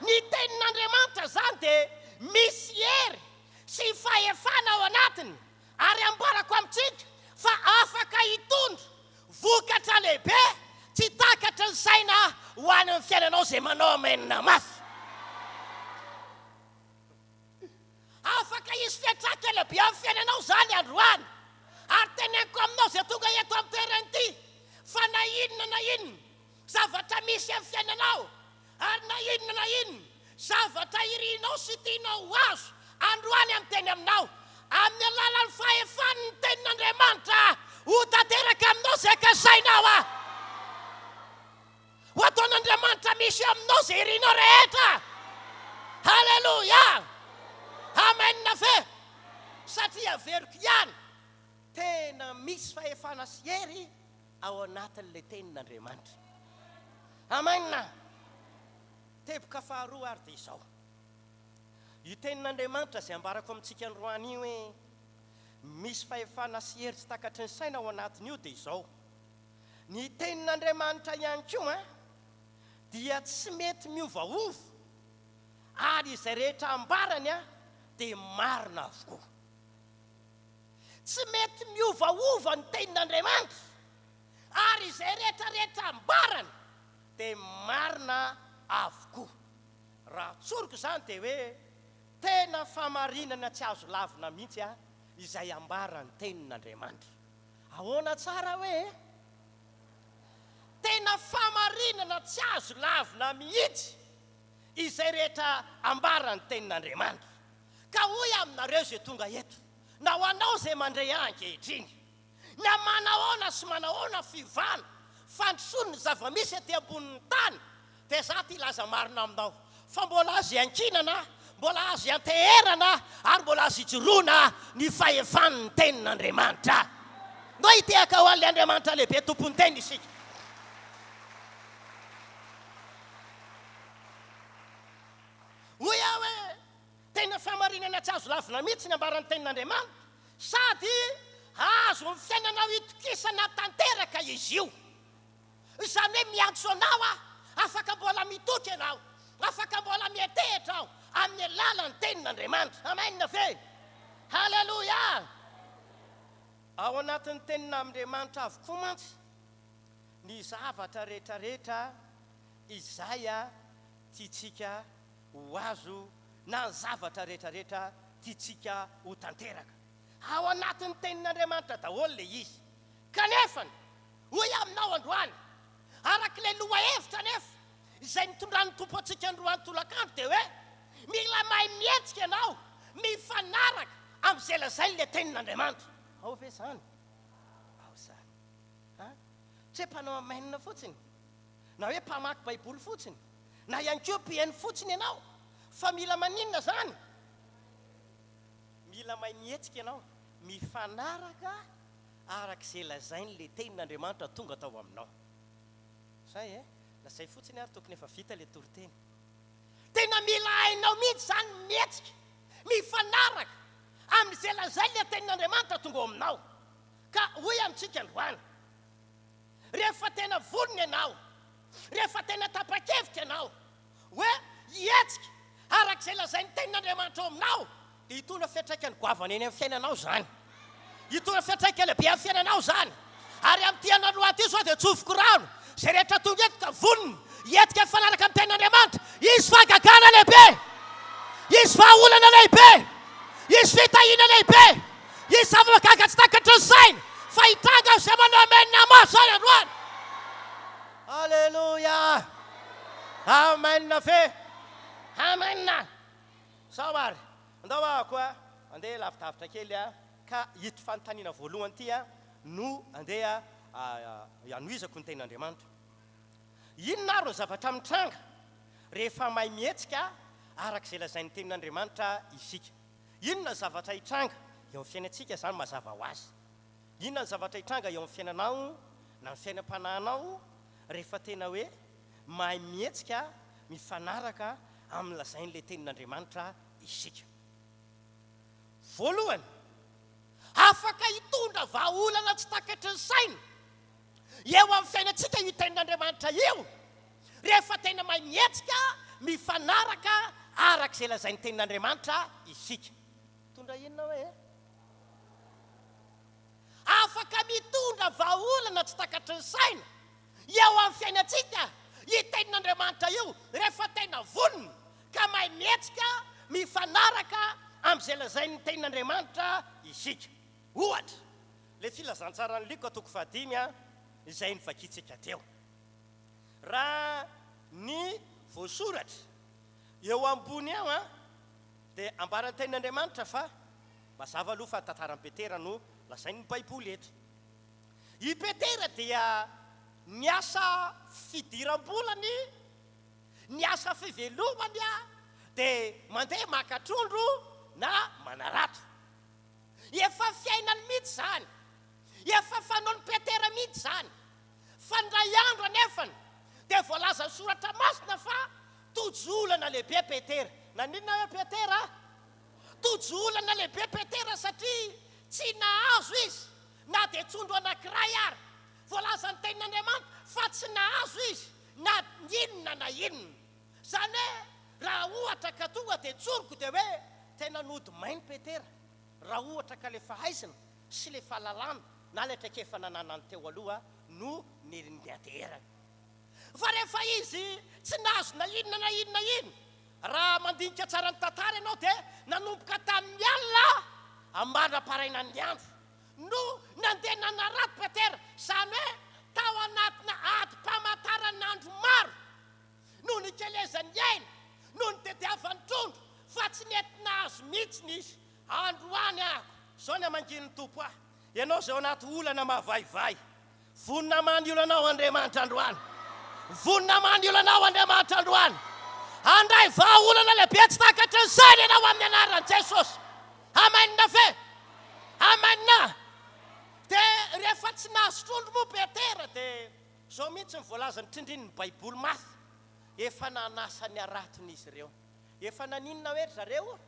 Ny tenin'Andriamanitra zany dia misy hery sy fahefana ao anatiny, ary ambarako amintsika fa afaka hitondra vokatra lehibe tsy takatra ny saina ho any amin'ny fiainanao izay manao amenina mafy. Afaka hisy fiantraikany lehibe amin'ny fiainanao zany androany, ary teneniko aminao izay tonga eto amin'ny toerana ity fa na inona zavatra misy amin'ny fiainanao, ary na inona zavatra irinao sy tianao ho azo androany amin'ny teny aminao, amin'ny alalan'ny fahefan'ny tenin'Andriamanitra ho tanteraka aminao izay kasainao a. Ho ataon'Andriamanitra misy aminao izay irinao rehetra. Halleloja! Amen na fe. Satria averiko ihany, tena misy fahefana sy hery ao anatin'ilay tenin'Andriamanitra. Amen. Teboka faharoa ary dia izao. Io tenin'Andriamanitra izay ambarako amintsika androany io hoe misy fahefana sy hery tsy takatry ny saina ao anatiny io dia izao. Ny tenin'Andriamanitra ihany koa dia tsy mety miovaova, ary izay rehetra ambarany dia marina avokoa. Tsy mety miovaova ny tenin'Andriamanitra, ary izay rehetrarehetra ambarany dia marina avokoa. Raha tsoriko zany dia hoe tena famarinana tsy azo lavina mihitsy izay ambarany tenin'Andriamanitra. Ahoana tsara hoe tena famarinana tsy azo lavina mihitsy izay rehetra ambarany tenin'Andriamanitra. Ka hoy aminareo izay tonga eto, na ho anao izay mandray ankehitriny, na manahoana sy manahoana fivana fandrosoana ny zava-misy aty ambonin'ny tany, dia za ty laza marina aminao fa mbola azo iankinana, mbola azo ianteherana, ary mbola azo ijoroana ny fahefan'ny tenin'Andriamanitra. No hitehaka ho an'ilay Andriamanitra lehibe tompony teny isika. Hoy aho hoe tena famarinana tsy azo lavina mihitsy ny ambaran'ny tenin'Andriamanitra, sady azo ny fiainanao itokisana tanteraka izy io. Izany hoe miantso anao afaka mbola mitoky ianao, afaka mbola mietehitra ao amin'ny alalan'ny tenin'Andriamanitra. Amen na ve? Halleloja! Ao anatin'ny tenin'Andriamanitra avokoa mantsy ny zavatra rehetrarehetra izay tiantsika ho azo, na ny zavatra rehetrarehetra tiantsika ho tanteraka. Ao anatin'ny tenin'Andriamanitra daholo le izy. Kanefany, hoy aminao androany, arak'ilay lohahevitra nefa izay nitondran'ny tompo antsika androany tolakandro dia hoe mila mahay mihetsika ianao mifanaraka amin'izay lazain'ilay tenin'Andriamanitra. Ao ve zany? Ao zany. Tsy hoe mpanao amainina fotsiny, na hoe mpamaky baiboly fotsiny, na ihany koa mpihaino fotsiny ianao, fa mila maninona zany? Mila mahay mihetsika ianao mifanaraka arak'izay lazain'ilay tenin'Andriamanitra tonga tao aminao. Zay lazay fotsiny ary tokony efa vita ilay toriteny. Tena mila hainao mihitsy zany mihetsika mifanaraka amin'izay lazain'ilay tenin'Andriamanitra tonga aminao. Ka hoy amintsika androany, rehefa tena vonona ianao, rehefa tena tapa-kevitra ianao hoe hihetsika arak'izay lazain'ny tenin'Andriamanitra aminao, dia hitondra fiantraikany goavana eny amin'ny fiainanao zany, hitondra fiantraikany lehibe amin'ny fiainanao zany. Ary amin'ity androany ity zao dia tsofoko rano, izay rehetra tonga eto ka vonona hietika mifanaraka amin'ny tenin'Andriamanitra, hisy fahagagana lehibe, hisy vahaolana lehibe, hisy fitahiana lehibe, hisy zava-gaga tsy takatra ny saina, fa hitranga izay manao amenina mafy zany androany. Halleloja! Amen na fe. Amen. Sao ary, andao ahako andeha lavidavitra kely ka hito fanontaniana voalohany ity no andeha hanoizako ny tenin'Andriamanitra. Inona ary ny zavatra mitranga rehefa mahay mihetsika arak'izay lazain'ny tenin'Andriamanitra isika? Inona ny zavatra hitranga eo amin'ny fiainantsika zany mazava ho azy? Inona ny zavatra hitranga eo amin'ny fiainanao na ny fiainam-panahinao rehefa tena hoe mahay mihetsika mifanaraka amin'ny lazain'ilay tenin'Andriamanitra isika? voalohany afaka hitondra vahaolana tsy takatry ny saina eo amin'ny fiainantsika io tenin'Andriamanitra io rehefa tena mahay mietsika mifanaraka arak'izay lazainy tenin'Andriamanitra isika. Tondra inona hoe afaka mitondra vahaolana tsy takatry ny saina eo amin'ny fiainantsika io tenin'Andriamanitra io rehefa tena vonona ka mahay mietsika mifanaraka amin'izay lazainy tenin'Andriamanitra isika. Ohatra le filazantsara ny liko toko 5 izay ny vakitsika teo. Raha ny voasoratra eo ambony ao dia ambaran'ny tenin'Andriamanitra fa mazava aloha fa tantaran'i Petera no lazainy Baiboly eto. I Petera dia niasa fidiram-bolany, niasa fivelomany dia mandeha makatrondro na manarato. Efa fiainany mihitsy zany, efa fanaony Petera mihitsy zany. Fa ndray andro anefany dia voalaza ny soratra masina fa tojolana lehibe Petera. Naninona hoe Petera? Tojolana lehibe Petera satria tsy nahazo izy na dia tsondro anankiray ary. Voalaza ny tenin'Andriamanitra fa tsy nahazo izy na inona na inona. Zany hoe raha ohatra ka tonga dia tsoroko dia hoe tena nody mainy Petera. Raha ohatra ka le fahaizana sy le fahalalana na le traikefa nananany teo aloha no niaterana. Fa rehefa izy tsy nahazo na inona na inona inona, raha mandinika tsara ny tantara ianao dia nanomboka tamin'ny alina ambandra-paraina ny andro no nandeha nanarato Petera. Zany hoe tao anatina ady-pamantaran'andro maro no nikelezany aina no nitediavany trondro fa tsy nety nahazo mihitsy izy. Androany ako zao ny amangin'ny tompo aho, ianao zao anaty olana mahavaivay, vonina many olanao Andriamanitra androany, vonina many olanao Andriamanitra androany. Andray vahaolana lehibe tsy takatry ny saina ianao amin'ny anaran'i Jesosy. Amainina ve? Amainina. Dia rehefa tsy nahazo trondro moa Petera dia zao mihitsy ny voalaza ny trindrin'ny Baiboly mafy. Efa nanasa ny aratony izy ireo. Efa naninona hoe zareo?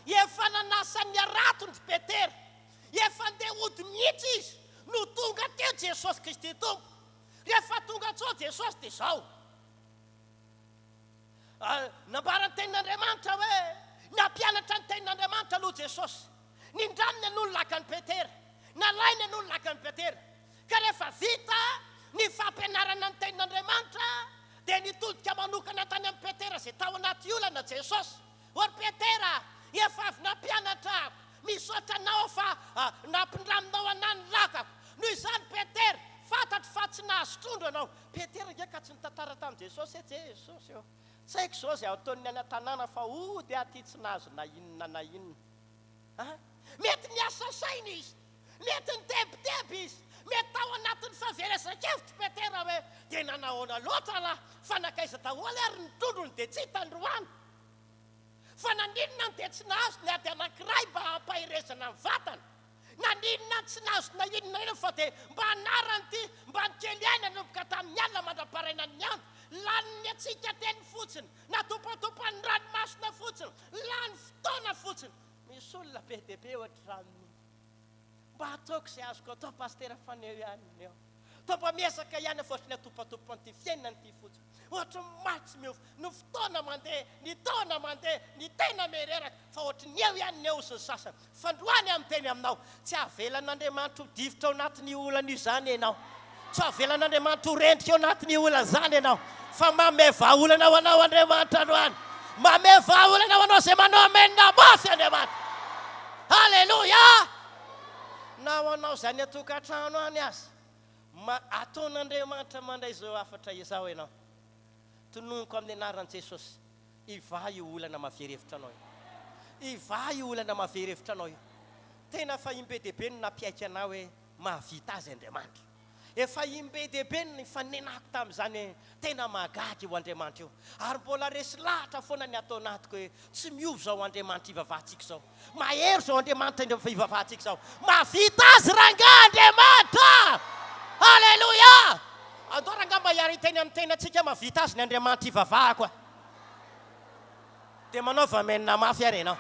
Efa nanasa ny aratony Petera. Efa andeha hody mihitsy izy no tonga teo Jesosy Kristy Tompo. Rehefa tonga tsao Jesosy dia zao. Nambaran'ny tenin'Andriamanitra hoe nampianatra ny tenin'Andriamanitra aloha Jesosy. Nindraminy ny olonakany Petera, nalainy ny olonakany Petera. Ka rehefa vita ny fampianarana ny tenin'Andriamanitra dia nitodika manokana tany amin'ny Petera izay tao anaty olana Jesosy. Ory Petera, efa avy nampianatra, misaotra anao fa nampindraminao anany lakako. Noho izany Petera, fantatro fa tsy nahazo trondro anao. Petera nge ka tsy nitantara tamin'i Jesosy Jesosy eo. Tsy haiko zao izay ataony any an-tanàna fa dia aty tsy nahazo na inona na inona. Mety niasa saina izy, mety nitebiteby izy, mety tao anatin'ny fahaverezan-kevitry Petera hoe dia nanahoana loatra lahy fa nakaiza daholo ary ny trondrony dia tsy hitandroany. Fa naninona dia tsy nahazo ny ady anankiray mba hampahirezana ny vatana. Naninona tsy nahazo na inona inona fa dia mba anarany ty mba nikely aina nomboka tamin'ny alina mandra-paraina ny andro. Laniny atsika teny fotsiny, natopatopany ranomasina fotsiny, lany fotoana fotsiny. Misy olona be dia be ohatran'ny mba ataoko izay azoko atao pastera faneo ihany eo. Tao mba miezaka ihany afotrany atopatopany ty fiainany ty fotsiny. Ohatra matsy miofo, ny fotoana mandeha, ny taona mandeha, ny tena mereraka, fa ohatra ny eo ihany ny eo sy ny sasany. Fandroany amin'ny teny aminao, tsy avelan'Andriamanitra ho difotra ao anatin'ny olana io zany ianao. Tsy avelan'Andriamanitra ho rendrika ao anatin'ny olana zany ianao. Fa mame vahaolana ho anao Andriamanitra androany. Mame vahaolana ho anao izay manao amenina mafy Andriamanitra. Halleluja! Na ho anao izany atokantrano any azy, ataon'Andriamanitra mandray izao afatra izao ianao. Tononoko amin'ny anaran'i Jesosy, iva io olana mahaverevitra anao io. Iva io olana mahaverevitra anao io. Tena fa imbe dehibe no nampiaiky anao hoe mahavita azy Andriamanitra. Efa imbe dehibe ny fanenako tamin'izany tena mahagaga io Andriamanitra io. Ary mbola resy lahatra foana ny atao anatiko hoe tsy miova zao Andriamanitra ivavahantsika zao. Mahery zao Andriamanitra ivavahantsika zao. Mahavita azy rangahy Andriamanitra. Halleluja! Andao rangamba hiary teny amin'ny tenantsika mahavita azy ny Andriamanitra ivavahako. Dia manao vamenina mafy ary ianao.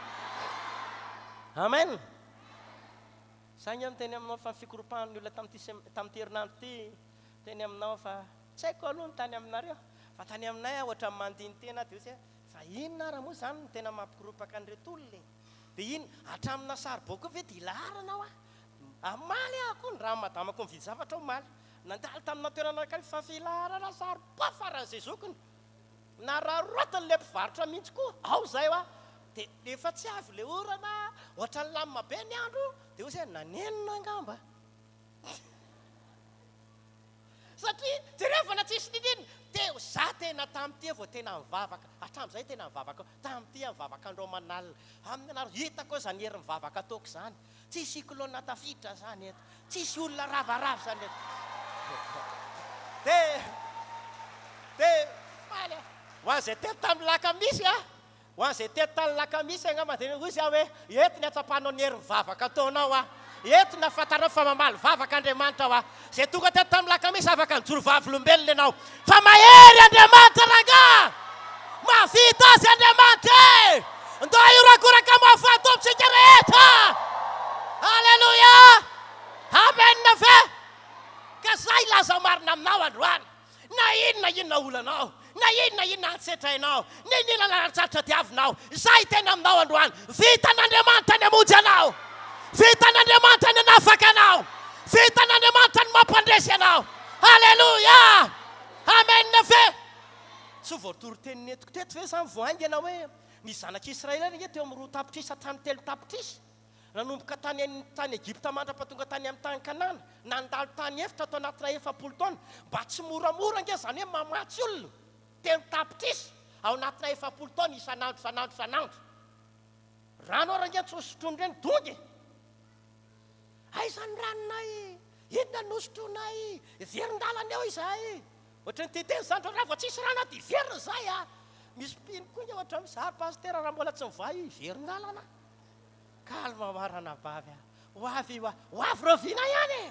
Amen. Saingy miteny aminao fa fikoropahan'ny olona tamin'ity herinandro ity teny aminao fa tsy haiko aloha ny tany aminareo fa tany aminay ohatra mandiny tena dia hoe fa inona raha moa zany no tena mampikoropaka an'ireto olona dia iny hatramina saribao ve dia ilaharanao amaly ako ny raha madamako mividy zavatra omaly nandalo tamina toerana anakay fa filaharana saribao faran'izay zokony na rarotiny le mpivarotra mihitsy koa ao zay dia efa tsy avy le orana ohatra ny lamina be ny andro dia hoe nanenina angamba satria jerevana tsisy nininy dia za tena tamin'ity vao tena mivavaka hatramin'izay tena mivavaka tamin'ity mivavaka andro manalina amin'ny anaro hitako zany hery mivavaka ataoko zany tsisy ikolona tafiditra zany eto tsisy olona ravarava zany eto dia faly ho an'izay teto tamin'ny lakamisy ho an'izay teto tamin'ny lakamisy angamba dia ozy aho hoe ety ny atsapanao ny hery mivavaka ataonao ety na fatarao fa mamaly vavaka Andriamanitra zay tonga teto tamin'ny lakamisy afaka nijoro vavolombelona ianao fa mahery Andriamanitra raga mavita azy Andriamanitra ndo iorakoraka mahafatompotsika rehetra Alleluia amen ve ka zay laza marina aminao androany na inona olanao na inona antsetrainao na inona lalatsatra diavinao zay tena aminao androany vitan'Andriamanitra ny amonjy anao vitan'Andriamanitra ny anafaka anao vitan'Andriamanitra ny mampandresy anao Alleluia amen ve tsy voatory teniny etiko teto ve zany voaingy ianao hoe ny zanak'Israely re teo amin'ny 2 tapitrisa hatramin'ny 3 tapitrisa nanomboka tany Egypta mandrapatonga tany amin'ny tany Kanana nandalo tany efitra atao anatina 7 taona mba tsy moramora nge zany hoe mamatsy olona 3 tapitrisa ao anatina 7 taona isanandro rano arange tsosotrony reny dongy aizany ranonay inona nosotronay verindalana eo izahay ohatra ny titeny zany raha vao tsisy rano dia verina zay misy mpino koa ny ohatra mizary pastera raha mbola tsy mivay verindalana kalma marana bavy hoavy rovina ihany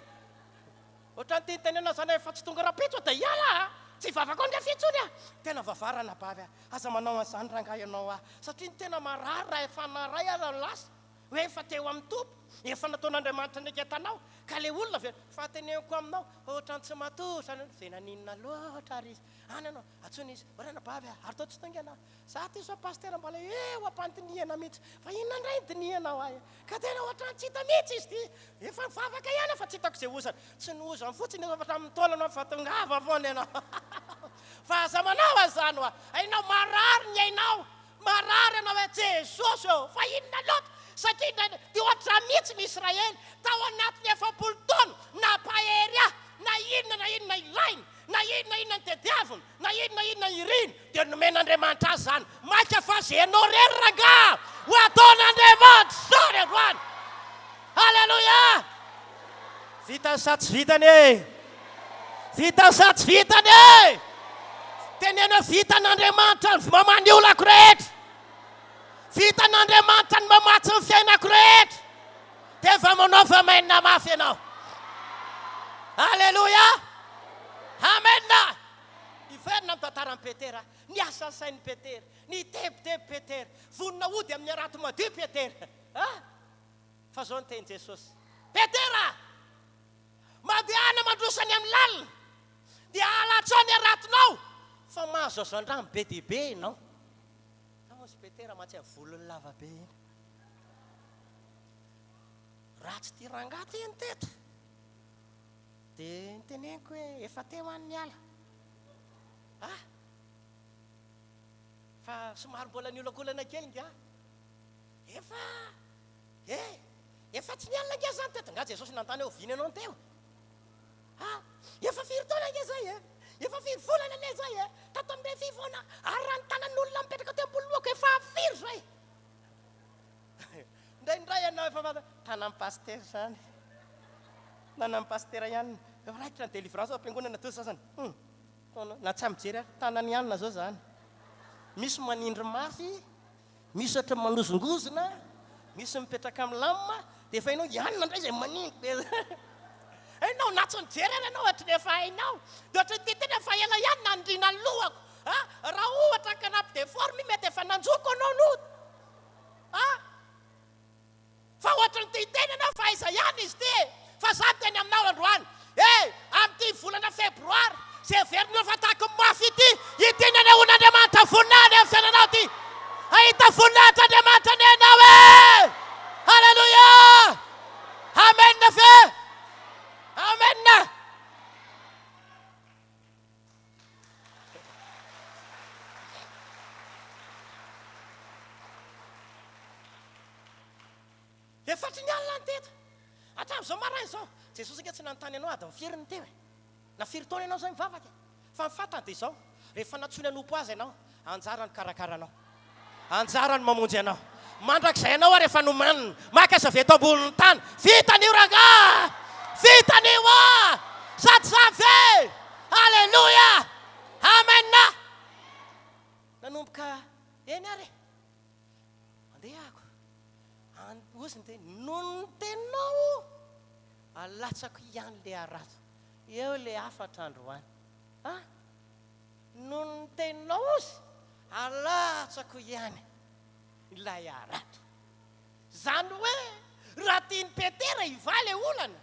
ohatra ny titenena zany efa tsy tonga rapitso dia iala tsy vavaka ao ndre fitsony tena vavarana bavy aza manao an'izany rangahy ianao satria ny tena marary raha efa naray ara ny lasa hoe efa teo amin'ny tompo efa nataon'Andriamanitra ndraiky atanao ka le olona ve fahateneko aminao ohatra ny tsy matotra venaninona loatra ary izy any anao atsony izy orana bavy ary tao tsy tongana za ty so pastera mbola eo ampantiniana mihitsy fa inona indray dinianao ka tena ohatra ny tsy hita mihitsy izy ty efa mivavaka ihany fa tsy hitako zay ozany tsy ny ozany fotsiny efa amin'ny taonanao fa tongava foana ianao fa aza manao azany ainao marary ny ainao marary ianao hoe Jesosy fa inona loatra satria dia ohatra mihitsy ny Israely tao anatin'ny 7 taona nampahery na inona ilainy na inona ny tediavina na inona iriny dia nomen'Andriamanitra azy zany maika fa zay anao rery raga ho ataon'Andriamanitra zany androany Alleluia vitany sa tsy vitany vitany sa tsy vitany tenena vitan'Andriamanitra ny mamany olako rehetra vitan'Andriamanitra ny mamatsy ny fiainako rehetra dia efa manaova mainina mafy ianao Alleluia amen iverina amin'ny tantaran'i Petera ny asa sain'i Petera ny tebiteby Petera vonona ody amin'ny arato madio Petera fa zao ny teny Jesosy Petera mandehana mandrosany amin'ny lalina dia alatsao ny aratonao fa mahazo azan-drano be dia be ianao Petera matsy volony lava be iny ratsy ty rangaty eny teto dia niteneniko hoe efa teo any miala fa somary mbola niolakolana kely nga efa tsy nialina nge zany teto nga Jesosy nantany eo viny anao teo efa 4 taona nge zay efa 4 volana ane zay tato amin'ire fivona ary raha ny tanan'olona mipetraka teo ambony lohako efa 4 zay ndraindray ianao efa tanan'ny pastera zany tanan'ny pastera ihany raikitra ny délivrance ampiangonana teo sasany na tsy mijery tanany ihanina zao zany misy manindry mafy misy ohatra manozongozona misy mipetraka amin'ny lamina dia efa hainao ihanina indray zay manindry hainao na tsy mijery ary ianao ohatra ny efa hainao dia ohatra ny tena efa ela ihany nandrina ny lohako raha ohatra canapé de forme mety efa nanjoko anao no fa ohatrany titenana fa aiza ihany izy ty fa za teny aminao androany amin'ity volana febroary zay veriny fatako mafy ity itinana on'Andriamanitra voninahiny amin'ny fiainanao ty ahita voninahitry'Andriamanitra ny anao halleluia amen fe amen. Efatry ny alina ny teto hatramin'izao maraina izao Jesosy ange tsy nanontany anao ady mifiriny teo nafiry taona ianao zay mivavaka fa mifatany dia izao rehefa natsony anompo azy ianao anjarany karakaranao anjarany mamonjy anao mandrakizay ianao a rehefa nomanina maka izy avy eto ambonin'ny tany vitan'io ranga vitan'io sady zavy halleluia amena nanomboka eny ary andehako ozy ny teny noho ny teninao alatsako ihany le arato eo le afatra androany noho ny teninao ozy alatsako ihany ilay arato zany hoe raha tiany Petera hivaly olana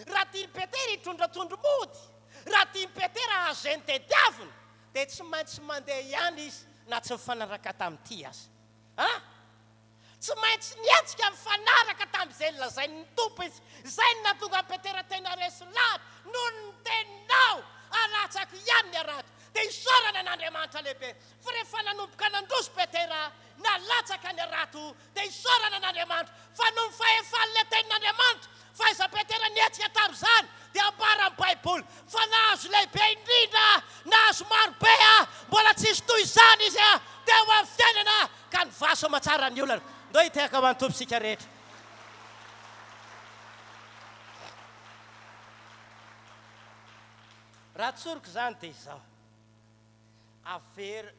raha tiany Petera hitondratondro mody raha tiany Petera hahazainy tediavina dia tsy maintsy mandeha ihany izy na tsy mifanaraka tamin'ity azy tsy maintsy nietsika mifanaraka tamin'izay lazainy tompo izy zay ny natonga ny Petera tena resy lahatra noho ny teninao alatsako ihany ny arato dia isaorana an'Andriamanitra lehibe fa rehefa nanomboka nandroso Petera nalatsaka ny arato dia isaorana an'Andriamanitra fa noho ny fahefan'ilay tenin'Andriamanitra fa iza Petera nietsika tamin'izany dia ambara amin'ny Baiboly fa nahazo lehibe indrindra nahazo marobe mbola tsisy toy izany izy dia ho amin'ny fiainana ka nivaso amatsara ny olana ndo hitehaka manotompysika rehetra raha tsoriko zany dia izao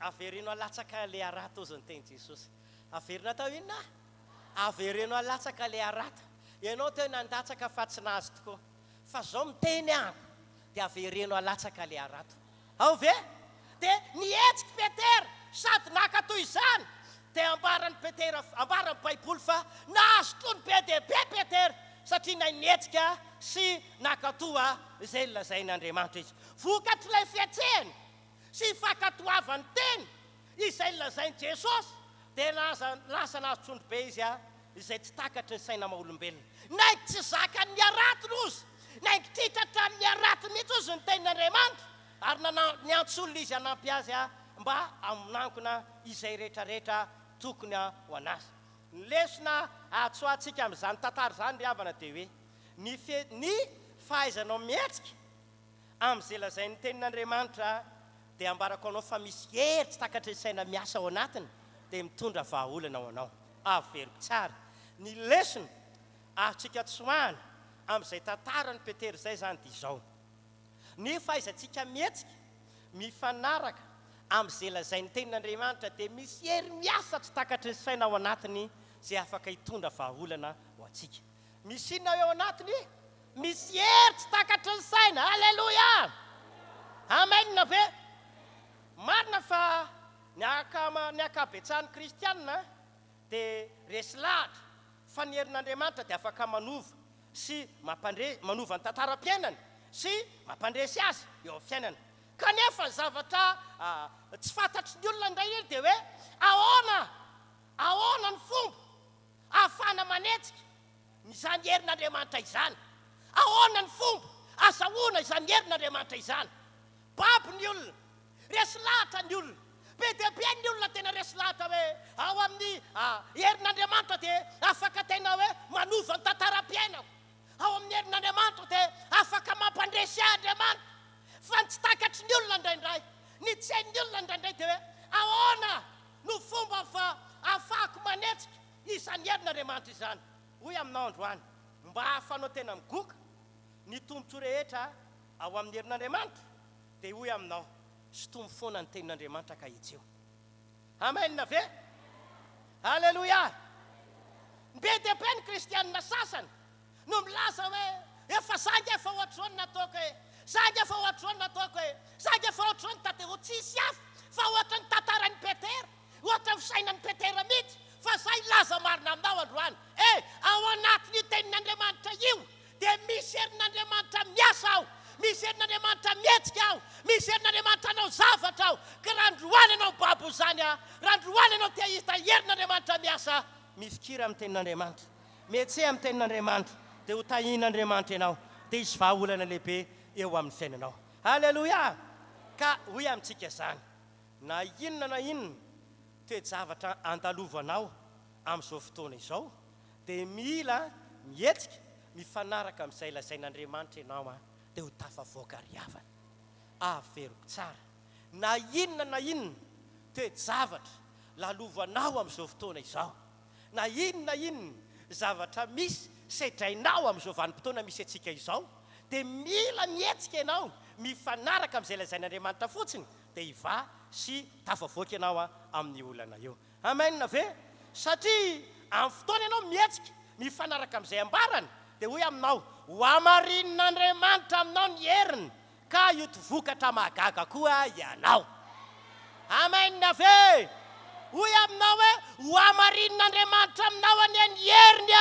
averino alatsaka le arato ozy ny teny Jesosy averina tao inona averino alatsaka le arato ianao teo nandatsaka fa tsy nahazo tokoa fa zao miteny aho dia averino alatsaka le arato ao ve dia nihetsiky Petera sady naka toy izany dia ambarany Petera ambarany Baiboly fa nahazo tony be dia be Petera satria nahitsika sy nakatoa izay lazain'Andriamanitra izy vokatry ilay fiatsehany sy fakatoavany teny izay lazainy Jesosy dia lasa nahazo trondro be izy izay tsy takatry ny saina maha-olombelona naingy tsy zakany aratony ozy naingy tritratra ny aratiny mihitsy ozy ny tenin'Andriamanitra ary niantsolona izy hanampy azy mba aminankona izay rehetrarehetra tokony ho anazy ny lesona atsoatsika amin'izany tantara izany ry havana dia hoe ny fahaizanao mihetsika amin'izay lazainy tenin'Andriamanitra dia ambarako anao fa misy hery tsy takatry ny saina miasa ao anatiny dia mitondra vahaolana ho anao averiko tsara ny lesona atsika tsoahana amin'izay tantarany Petera izay zany dia izao ny fahaizantsika mihetsika mifanaraka amin'izay lazainy tenin'Andriamanitra dia misy hery miasa tsy takatry ny saina ao anatiny zay afaka hitondra vahaolana ho atsika misy inona eo anatiny misy hery tsy takatry ny saina halleluia amenina ve marina fa ny akabetsahany kristianina dia resy lahatra fa ny herin'Andriamanitra dia afaka manova sy manova ny tantaram-piainana sy mampandresy azy eo amin'ny fiainana kanefa zavatra tsy fantatry ny olona indray ely dia hoe ahoana ny fomba ahafana manetsika izany herin'Andriamanitra izany ahoana ny fomba azahoana izany herin'Andriamanitra izany babo ny olona resy lahatra ny olona be dia be ny olona tena resy lahatra hoe ao amin'ny herin'Andriamanitra dia afaka tena hoe manova ny tantaram-piainako ao amin'ny herin'Andriamanitra dia afaka mampandresy Andriamanitra fa tsy takatry ny olona indraindray ny tsy hain'ny olona indraindray dia hoe ahoana no fomba fa ahafahako manetsika izany herin'Andriamanitra izany hoy aminao androany mba ahafanao tena migoka ny tombotso rehetra ao amin'ny herin'Andriamanitra dia hoy aminao sotomy foana ny tenin'Andriamanitra ka itseo amenina ve halleluia be dia be ny kristianina sasany no milaza hoe efa zangy efa ohatr'izao nataoko hoe zangy efa ohatr'izao nataoko hoe zangy efa ohatr'izao ny tatero tsisy hafa fa ohatra ny tantarany Petera ohatra ny fisainany Petera mihitsy fa zay laza marina aminao androany ao anatin'io tenin'Andriamanitra io dia misy herin'Andriamanitra miasa aho, misy herin'Andriamanitra mihetsika aho, misy herin'Andriamanitra anao zavatra aho. Ka raha androany ianao babo zany a, raha androany ianao tia hita herin'Andriamanitra miasa, mifikira amin'ny tenin'Andriamanitra, mihetseha amin'ny tenin'Andriamanitra, dia ho tahin'Andriamanitra ianao, dia hisy vahaolana lehibe eo amin'ny fiainanao. Halleloia! Ka hoy amintsika zany, na inona toe-javatra andalovanao amin'izao fotoana izao, dia mila mihetsika mifanaraka amin'izay lazain'Andriamanitra ianao dia ho tafavoaka riavana. Averiko tsara, na inona toe-javatra lalovanao amin'izao fotoana izao, na inona zavatra misy sedrainao amin'izao vanim-potoana misy antsika izao, dia mila mihetsika ianao mifanaraka amin'izay lazain'Andriamanitra fotsiny, dia hiva sy tafavoaka ianao amin'ny olana eo. Amen na ve? Satria amin'ny fotoana ianao mihetsika mifanaraka amin'izay ambarany, dia hoy aminao, ho amarin'Andriamanitra aminao ny heriny, ka io vokatra mahagaga koa ianao. Amen na ve? Hoy aminao hoe ho amarin'Andriamanitra aminao any heriny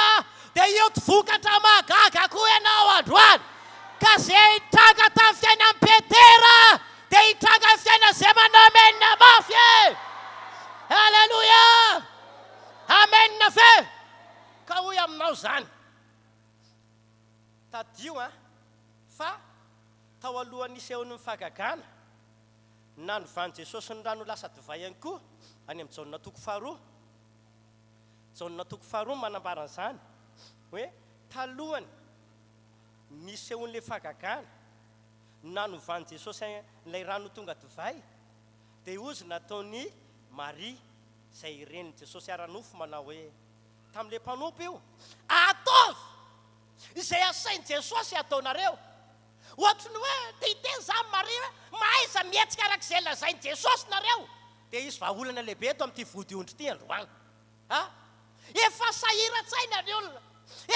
dia io vokatra mahagaga koa ianao androany. Ka zay hitranga tamin'ny fiainan'i Petera dia hitranga amin'ny fiaina zay manao amen na mafy e. Halleluia! Amen na ve? Ka hoy aminao zany, tadio fa tao alohan'ny isehon'ny mifagagana nandrovan'i Jesosy ny rano lasa divay ihany koa any amin'ny Jaonina toko faharoa. Jaonina toko faharoa manambara an'izany hoe talohany nisehon'ilay fagagana nanovan'i Jesosy ilay rano tonga divay, dia ozy nataony Maria izay ren'i Jesosy ara-nofo manao hoe tamin'ilay mpanompo io, ataovy izay asain'i Jesosy ataonareo. Ohatrany hoe titeny zany Maria hoe mahaiza mihetsika arak'izay lazain'i Jesosy nareo. Dia izy vahaolana lehibe eto amin'ity vodiondry ity androany. Efa sahiran-tsaina ny olona,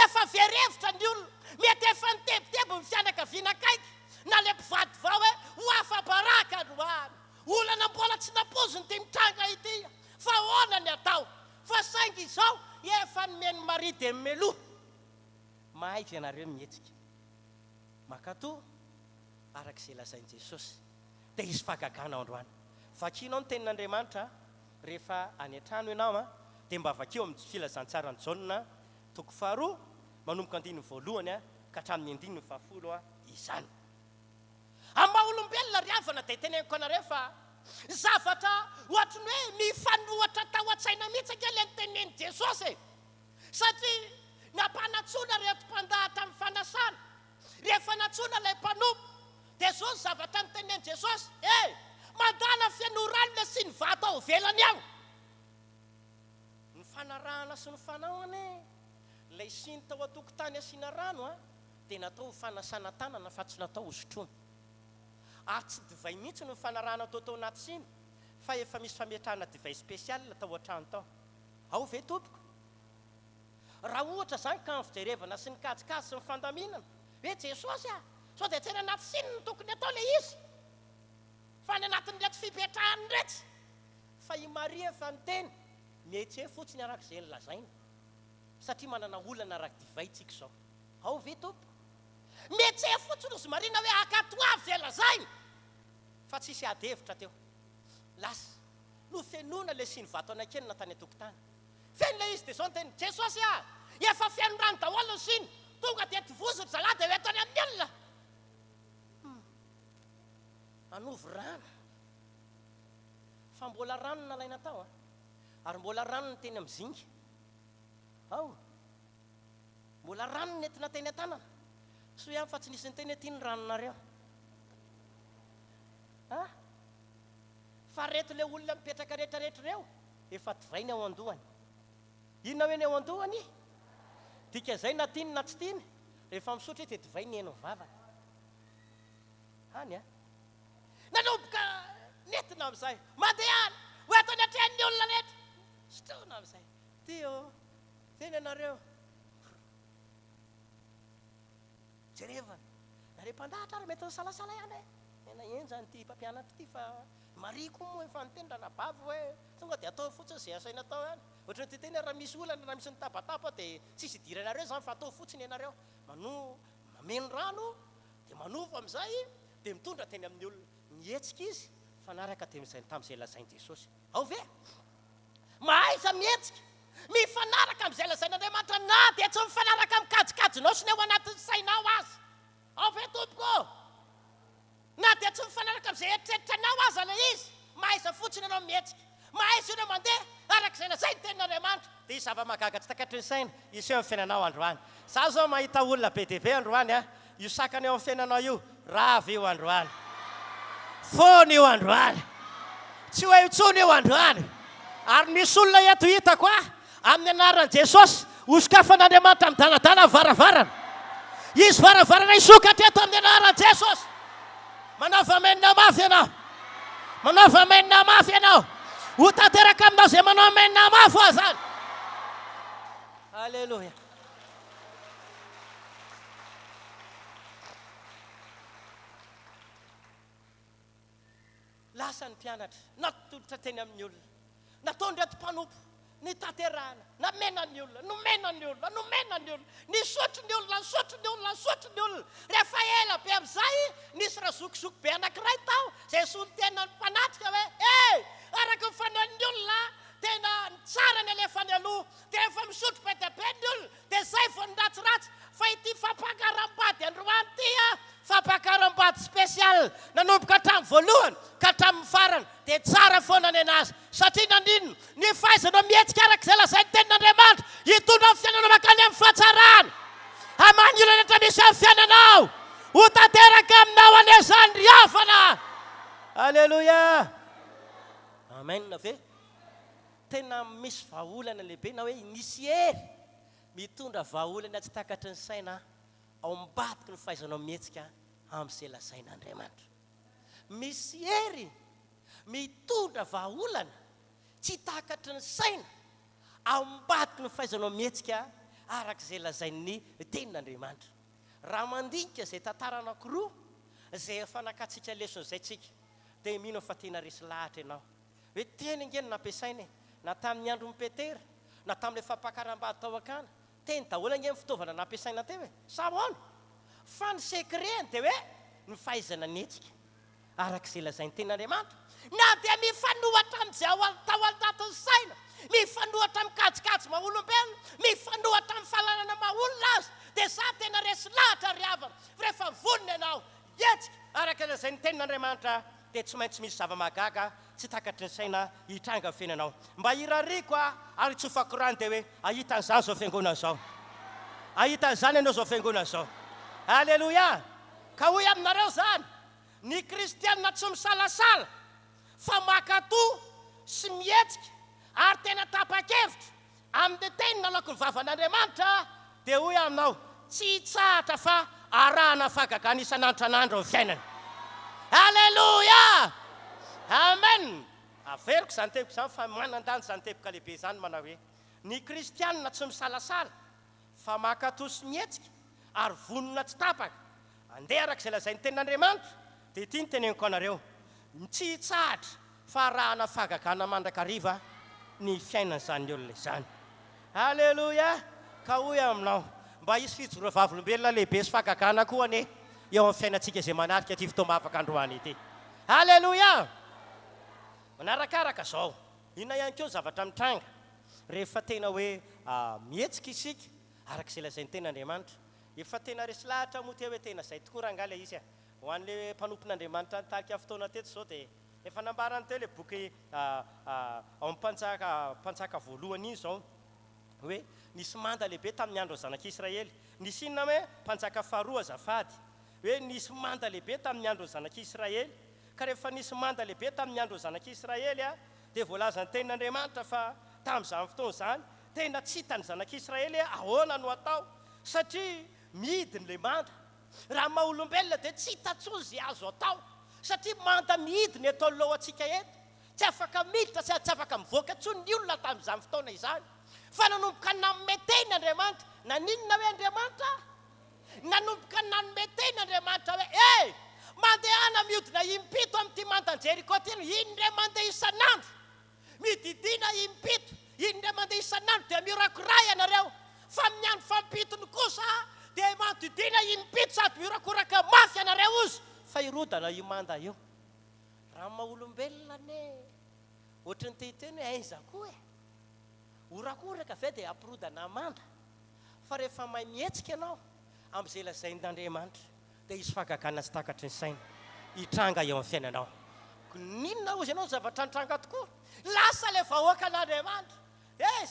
efa verevitra ny olona, mety efa nitebitebo ny fianakaviana akaiky, na le mpivady vao hoe ho afa-baraka androany, olana mbola tsy napoziny ty mitranga ity, fa ahoana ny atao? Fa saingy izao efa nomeny Maria dia mimeloha. Mahaiky ianareo mihetsika makato arak'izay lazain'i Jesosy, dia izy fagagana ao androany. Vakianao ny tenin'Andriamanitra rehefa any an-trano ianao dia mba vakio amin'ny filazantsara ny Jaonina toko faharoa manomboka andininy voalohany ka hatramin'ny andininy fahafolo izany. Amin'ny maha olombelona riavana dia teneniko anareo fa zavatra ohatrany hoe mifanohatra tao an-tsaina mihitsy akely ny tenen'i Jesosy, satria nampanatsoana reto mpandahatra amin'ny fanasana, rehefa natsoana ilay mpanompo dia zao ny zavatra ny tenen'i Jesosy, mandala fianoranona sy ny vata ao velany ao. Ny fanarahana sy ny fanaony ilay siny tao an-tokotany asiana rano dia natao fanasana tanana fa tsy natao hosotroana. Ary tsy divay mihitsy ny fanarahana tao anaty siny, fa efa misy fametrahana divay spesialina tao an-trano tao. Ao ve tompoko? Raha ohatra zany ka ny fijerevana sy ny kajikajy sy ny fandaminana hoe Jesosy sao dia tsena anaty siny ny tokony atao ilay izy, fa ny anatin'ilety fipetrahany rehetra. Fa i Maria efa niteny mihetseha fotsiny arak'izay lazaina, satria manana olana araka divay tsika izao. Ao ve tompo? Mihetseha fotsiny ozy Maria hoe akatoavy izay lazaina, fa tsisy ady hevitra teo. Lasa no fenoana ilay siny vato anankeny natany an-tokotany. Feno ilay izy dia izao niteny Jesosy efa fianorano daholo ny siny, tonga dia tivozitra zalahy dia hoentany amin'ny olona. Anovy rano, fa mbola rano nalaina tao ary mbola rano ny teny amin'ny zinga. Ao, mbola rano ny entina teny an-tanana. So ihany fa tsy nisy ny teny aty ny ranonareo. Fa reto ilay olona mipetraka rehetrarehetra ireo efa divay ny ao andohany. Inona hoe ny ao andohany? Dika izay na tiany na tsy tiany, rehefa misotro dia divay ny haino vavany. Hany nanomboka nentina amin'izay mandeha any ho atao ny atrehan'ny olona rehetra, sotroina amin'izay tio teny anareo jerevana nareo mpandahatra ary mety ny salasala ihany ena enjany ty mpampianatra ty fa mariko moa efa nitendra nabavy hoe tonga dia atao fotsiny zay asaina atao any ohatrany ty tena raha misy olana raha misy nitabataba dia tsisy idiranareo zany fa atao fotsiny ianareo mameno rano dia manova amin'izay dia mitondra teny amin'ny olona mihetsika izy fanaraka tamin'izay lazainy Jesosy ao ve mahaiza mihetsika mifanaraka amin'izay lazain'Andriamanitra na dia tsy mifanaraka mikajikajinao sy ny ao anatin'ny sainao azy ao ve tompoko na dia tsy mifanaraka amin'izay eritreritranao aza ilay izy mahaiza fotsiny ianao mihetsika mahaiza ianao mandeha arak'izay lazainy tenin'Andriamanitra dia zava-magaga tsy takatry ny saina isy eo amin'ny fiainanao androany za zao mahita olona be dia be androany io sakany eo amin'ny fiainanao io rava io androany fony io androany tsy hoe intsony io androany ary misy olona eto hitako amin'ny anaran'i Jesosy hosokafan'Andriamanitra amin'ny danadana varavarana izy varavarana isokatra eto amin'ny anaran'i Jesosy manao vamenina mafy ianao manao vamenina mafy ianao ho tanteraka aminao zay manao menina mafy ho zany alleluia lasa ny mpianatra natolotra teny amin'ny olona natao ndreto mpanompo ny tanterahana namena ny olona nomena ny olona nomena ny olona ny sotro ny olona sotro ny olona sotro ny olona rehefa ela be amin'izay nisy raha zokizoky be anankiray tao zay sony tena ny mpanatrika hoe araka ny fanaon'ny olona tena tsara ny alefany aloha dia rehefa misotro be dia be ny olona dia zay vao niratsiratsy fa ity fampakaram-bady androany ty fampakaram-bady spesial nanomboka hatramin'ny voalohany ka hatramin'ny farany dia tsara foana ny anazy satria nandinona ny fahaizanao mihetsika arak'izay lazainy tenin'Andriamanitra hitondra amin'ny fiainanao makany amin'ny fahatsarana hamany olana rehetra misy amin'ny fiainanao ho tanteraka aminao anezany riafana alleluia amen ve tena misy vahaolana lehibe na hoe nisy hery mitondra vahaolana tsy takatry ny saina ao ambadiky ny fahaizanao mihetsika amin'izay lazain'Andriamanitra misy hery mitondra vahaolana tsy takatry ny saina ao ambadiky ny fahaizanao mihetsika arak'izay lazainy tenin'Andriamanitra raha mandinika izay tantara anankiroa izay efa nakatsika leson'izay tsika dia mino fa tena resy lahatra ianao hoe teny ingeny nampiasainy na tamin'ny andron'ny Petera na tamin'ilay fampakaram-bady tao akana teny daholo ingeny fitaovana nampiasaina teo hoe sahoana fa ny sekreny dia hoe ny fahaizana mihetsika arak'izay lazainy tenin'Andriamanitra na dia mifanohatra amin'izay tao anatin'ny saina mifanohatra amin'ny kajikajy maha-olombelona mifanohatra amin'ny fahalalana maha-olona azy dia za tena resy lahatra ry havana rehefa vonona ianao hetsika araka lazainy tenin'Andriamanitra dia tsy maintsy misy zava-magaga tsy takatry ny saina hitranga amin'ny fiainanao mba hirariko ary tsofako rano dia hoe ahitan'izany zao fiangonana zao ahitan'izany ianao zao fiangonana zao alleluia ka hoy aminareo zany ny kristianina tsy misalasala fa makatoa sy mihetsika ary tena tapa-kevitra amin'ny tenina laoko ny vavan'Andriamanitra dia hoy aminao tsy hitsahatra fa arahana fagagana isan'andro san'andro amin'ny fiainana alleluia amen averiko zany teboko zany fa manan-dany zany teboka lehibe zany manao hoe ny kristianina tsy misalasala fa makatoa sy mihetsika ary vonona tsy tapaka andeha arak'izay lazainy tenin'Andriamanitra dia ity ny teneniko anareo tsy hitsahatra fa arahana fagagana mandrakariva ny fiainan'izany olona izany alleluia ka hoy aminao mba hisy fijoro vavolombelona lehibe sy fagagana koa ane eo amin'ny fiainantsika izay manarika ty fotoana afaka androany ity alleluia manarakaraka zao inona ihany koa zavatra mitranga rehefa tena hoe mihetsika isika arak'izay lazainy tenin'Andriamanitra efa tena resy lahatra moa te hoe tena zay tokoa raha angala izy ho an'le mpanompon'Andriamanitra nitaika fotoana teto zao dia efa nambarany teo le boky ao mpanjaka voalohany iny zao hoe nisy manda lehibe tamin'ny andro zanak'Israely nisy inona hoe mpanjaka faharoa azafady hoe nisy manda lehibe tamin'ny andro zanak'Israely ka rehefa nisy manda lehibe tamin'ny andro zanak'Israely dia voalaza ny tenin'Andriamanitra fa tamin'izany fotoana izany tena tsy hitany zanak'Israely ahoana no atao satria midiny le manda raha maha-olombelona dia tsy hitantsony zay azo atao satria manda midiny eto alohantsika eto tsy afaka miditra sy tsy afaka mivoaka tsony ny olona tamin'izany fotoana izany fa nanomboka nanome teny Andriamanitra naninona hoe Andriamanitra nanomboka nanome teny Andriamanitra hoe mandehana mihodina isan'andro mididina impito indray mandeha isan'andro dia miorakoray ianareo fa amin'ny andro fampitony kosa dia manodidina impito sady miorakoraka mafy ianareo ozy fa irodana io manda io raha maha-olombelona ne ohatry ny tehiteny hoe aiza koa orakoraka ave dia ampirodana manda fa rehefa mahay mihetsika ianao amin'izay lazain'Andriamanitra dia izy fagagana tsy takatry ny saina hitranga eo amin'ny fiainanao. Ninona ozy ianao zavatra nitranga tokoa lasa le vahoaka an'Andriamanitra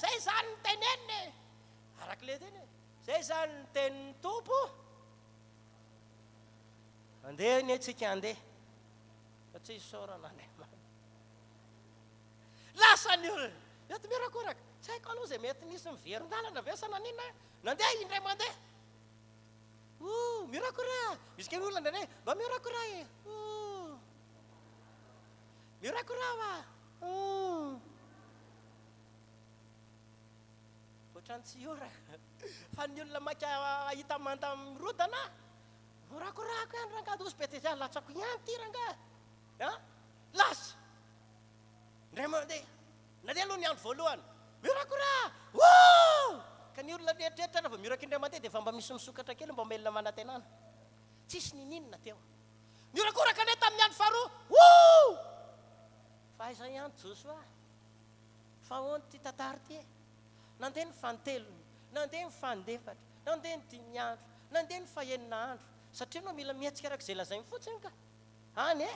zay zany ny teneniny arak'le teny zay zany ny tenin'ny tompo andeha ny antsika andeha fa tsy isaoran'Andriamanitra lasa ny olona mety mirakoraka tsy haiko aloha zay mety nisy miveron-dalana vesana nina nandeha indray mandeha mirakora misy kely olona ndray mba mirakora mirakora va ohatrany tsy ora fa ny olona maka ahita manda mirodana mirakorako ihany rangady osy pety zany latsako ihany ty rangady lasa ndray mandeha nandeha aloha ny andro voalohany mirakora ka ny olona rehetrarehetra raha vao miraky indray mandeha dia efa mba misy misokatra kely mba melona manantenana tsisy nininona teo mirakoraka ne tamin'ny andro faharoa fa aiza ihany joso fa hoany ty tantara ty nandeha ny fantelony nandeha ny fandefatra nandeha ny dimy andro nandeha ny fahenina andro satria anao mila mihetsika araka izay lazainy fotsiny ka any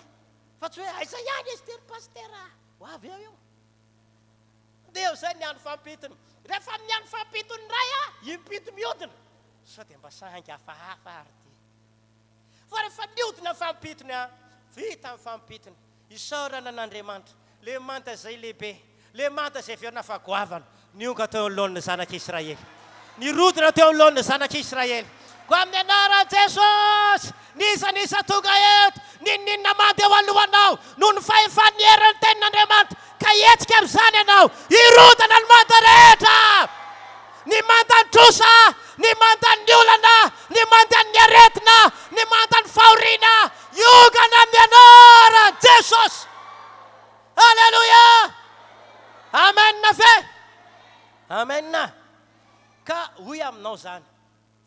fa tsy hoe aiza ihany izy tery pastera ho avy eo io dia zay ny andro fampitony rehefa amin'ny andro fampitony ray impito mihodina sao dia mba saingy hafahafa ary ty fa rehefa mihodina fampitony vita ny fampitony isaorana an'Andriamanitra le manta zay lehibe le manta zay verina fagoavana nionga teo alohan'ny zanak'Israely nirodina teo alohan'ny zanak'Israely ko amin'ny anaran'i Jesosy nisa tonga eto ninninona manda eo alohanao noho ny fahefan'ny herin'ny tenin'Andriamanitra ka hetsika amin'izany ianao irodana ny manda rehetra ny mandany trosa ny mandany olana ny mandany aretina ny mandany fahoriana iogana amin'ny anaran'i Jesosy. Alleluia amenna fe amenna ka hoy aminao zany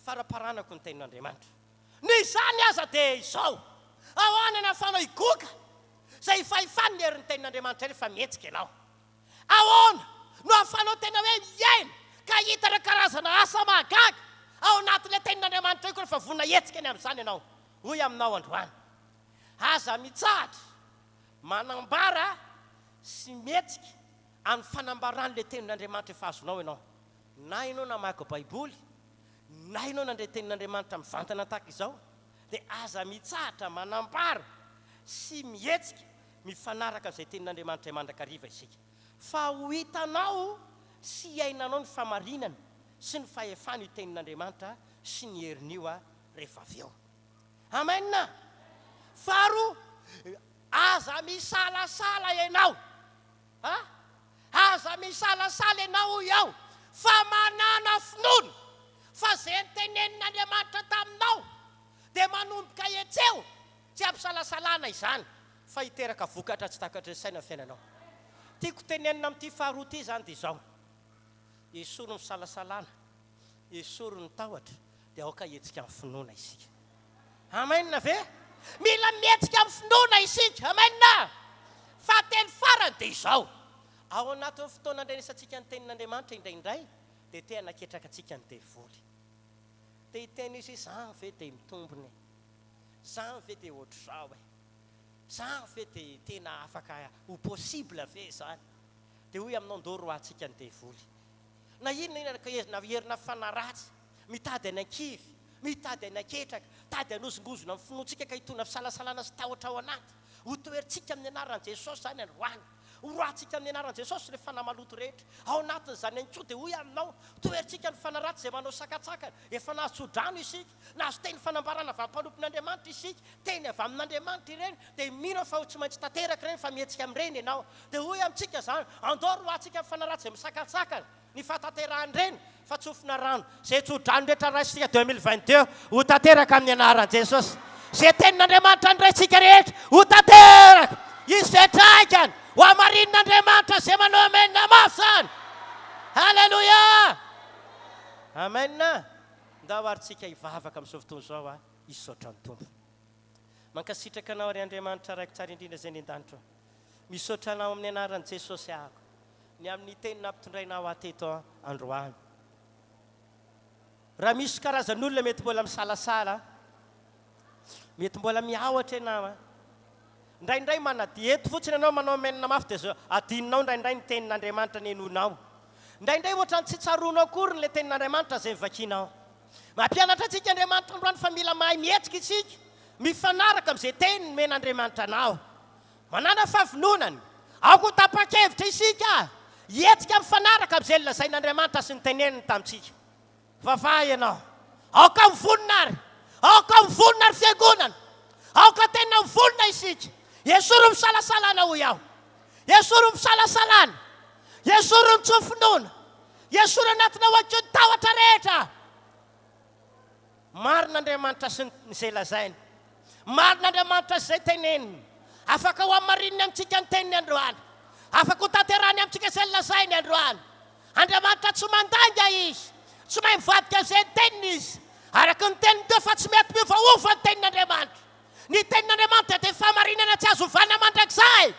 faraparanako ny tenin'Andriamanitra ny zany aza dia izao ahoana na fanao igoka zay fahefany ny herin'ny tenin'Andriamanitra rehefa mihetsika ianao ahoana no afanao tena hoe miaina ka hitana karazana asa mahagaga ao anatin'ilay tenin'Andriamanitra io ko rehefa vonina hetsika ny amin'izany ianao hoy aminao androany aza mitsahatra manambara sy mihetsika amin'ny fanambaran'ilay tenin'Andriamanitra efa azonao ianao na ianao namaky baiboly na ianao nandray tenin'Andriamanitra mivantana tahaka izao dia aza mitsahatra manambara sy mihetsika mifanaraka amin'izay tenin'Andriamanitra mandrakariva isika fa ho hitanao sy iainanao ny famarinana sy ny fahefany io tenin'Andriamanitra sy ny herin'io rehefa avy eo. Amenna. Faharoa aza misalasala ianao aza misalasala ianao iaho fa manana finoana fa zay nytenenin'Andriamanitra taminao dia manomboka etseo tsy ampisalasalana izany fa hiteraka vokatra tsy takatry ny saina fiainanao. Tiako tenenina amin'ity faharoa ty zany dia izao esory ny fisalasalana esory ny tahotra dia aoka hetsika amin'ny finoana isika. Amenna ve mila mihetsika amin'ny finoana isika. Amenna. Fahatelo farany dia izao ao anatin'ny fotoana andrenesantsika ny tenin'Andriamanitra indraindray dia te hanaketraka antsika ny devoly dia hiteny izy zany ve dia mitombony zany ve dia ohatr'izao zany ve dia tena afaka ho possible ve zany dia hoy aminao ndao ro antsika ny devoly na inona na herina fanaratsy mitady anan-kivy mitady anaketraka tady anozongozona amin'ny finoantsika ka hitona fisalasalana sy tahotra ao anaty ho toerintsika amin'ny anaran'i Jesosy zany androany horoantsika amin'ny anaran'i Jesosy le fanamaloto rehetra ao anatin' zany ankoa dia hoy aminao toerintsika ny fanaratsy zay manao sakatsakana efa nahazo-drano isika nahazo teny fanambarana avy ampanompon'Andriamanitra isika teny avy amin'Andriamanitra ireny dia mino fa ho tsy maintsy tanteraka ireny fa mihetsika amin'ireny ianao dia hoy amintsika zany andao roantsika amin'ny fanaratsy zay misakatsakana ny fahatanterahany ireny fa tsofina rano zay tso-drano rehetra raisika 2022 ho tanteraka amin'ny anaran'i Jesosy zay tenin'Andriamanitra ndraitsika rehetra ho tanteraka izy fetraikany ho amarin'Andriamanitra zay manao amena masany. Halleloia. Amen. Ndao aritsika hivavaka amin'izao fotoana izao a hisaotra ny tompo. Mankasitraka anao ary Andriamanitra raiky tsara indrindra izay ny-an-danitra. Misaotra anao amin'ny anaran'i Jesosy ahako. Ny amin'ny teny nampitondrainao ateto androany. Raha misy karazan'olona mety mbola misalasala, mety mbola miaotra ianao, ndraindray manadihety fotsiny ianao manao menina mafy dia zao adinonao ndraindray ny tenin'Andriamanitra nenonao. Ndraindray ohatrany tsy tsaroanao akory ny tenin'Andriamanitra izay mivakinao. Mampianatra antsika Andriamanitra androany fa mila mahay mihetsika isika, mifanaraka amin'izay teniny men'Andriamanitra anao. Manana fahavononany, aoko tapa-kevitra isika, hetsika mifanaraka amin'izay lazain'Andriamanitra sy ny teneniny tamintsika. Vavaha ianao, aoka mivonona ary, aoka mivonona ary fiangonana, aoka tena mivonona isika. Iesory misalasalana ho iaho, iesory misalasalana, iesory mitsofinona, iesory anatina hoakio ny tahotra rehetra. Marin'Andriamanitra sy izay lazainy, marin'Andriamanitra sy izay teneniny. Afaka ho amarininy amintsika ny teniny androany, afaka ho tanterany amintsika izay lazainy androany. Andriamanitra tsy mandanga izy, tsy mahay mivadika izay teniny izy. Araka ny teniny teo fa tsy mety miovaova ny tenin'Andriamanitra. Ny tenin'Andriamanitra dia famarinana tsy azo ovana mandrakizay.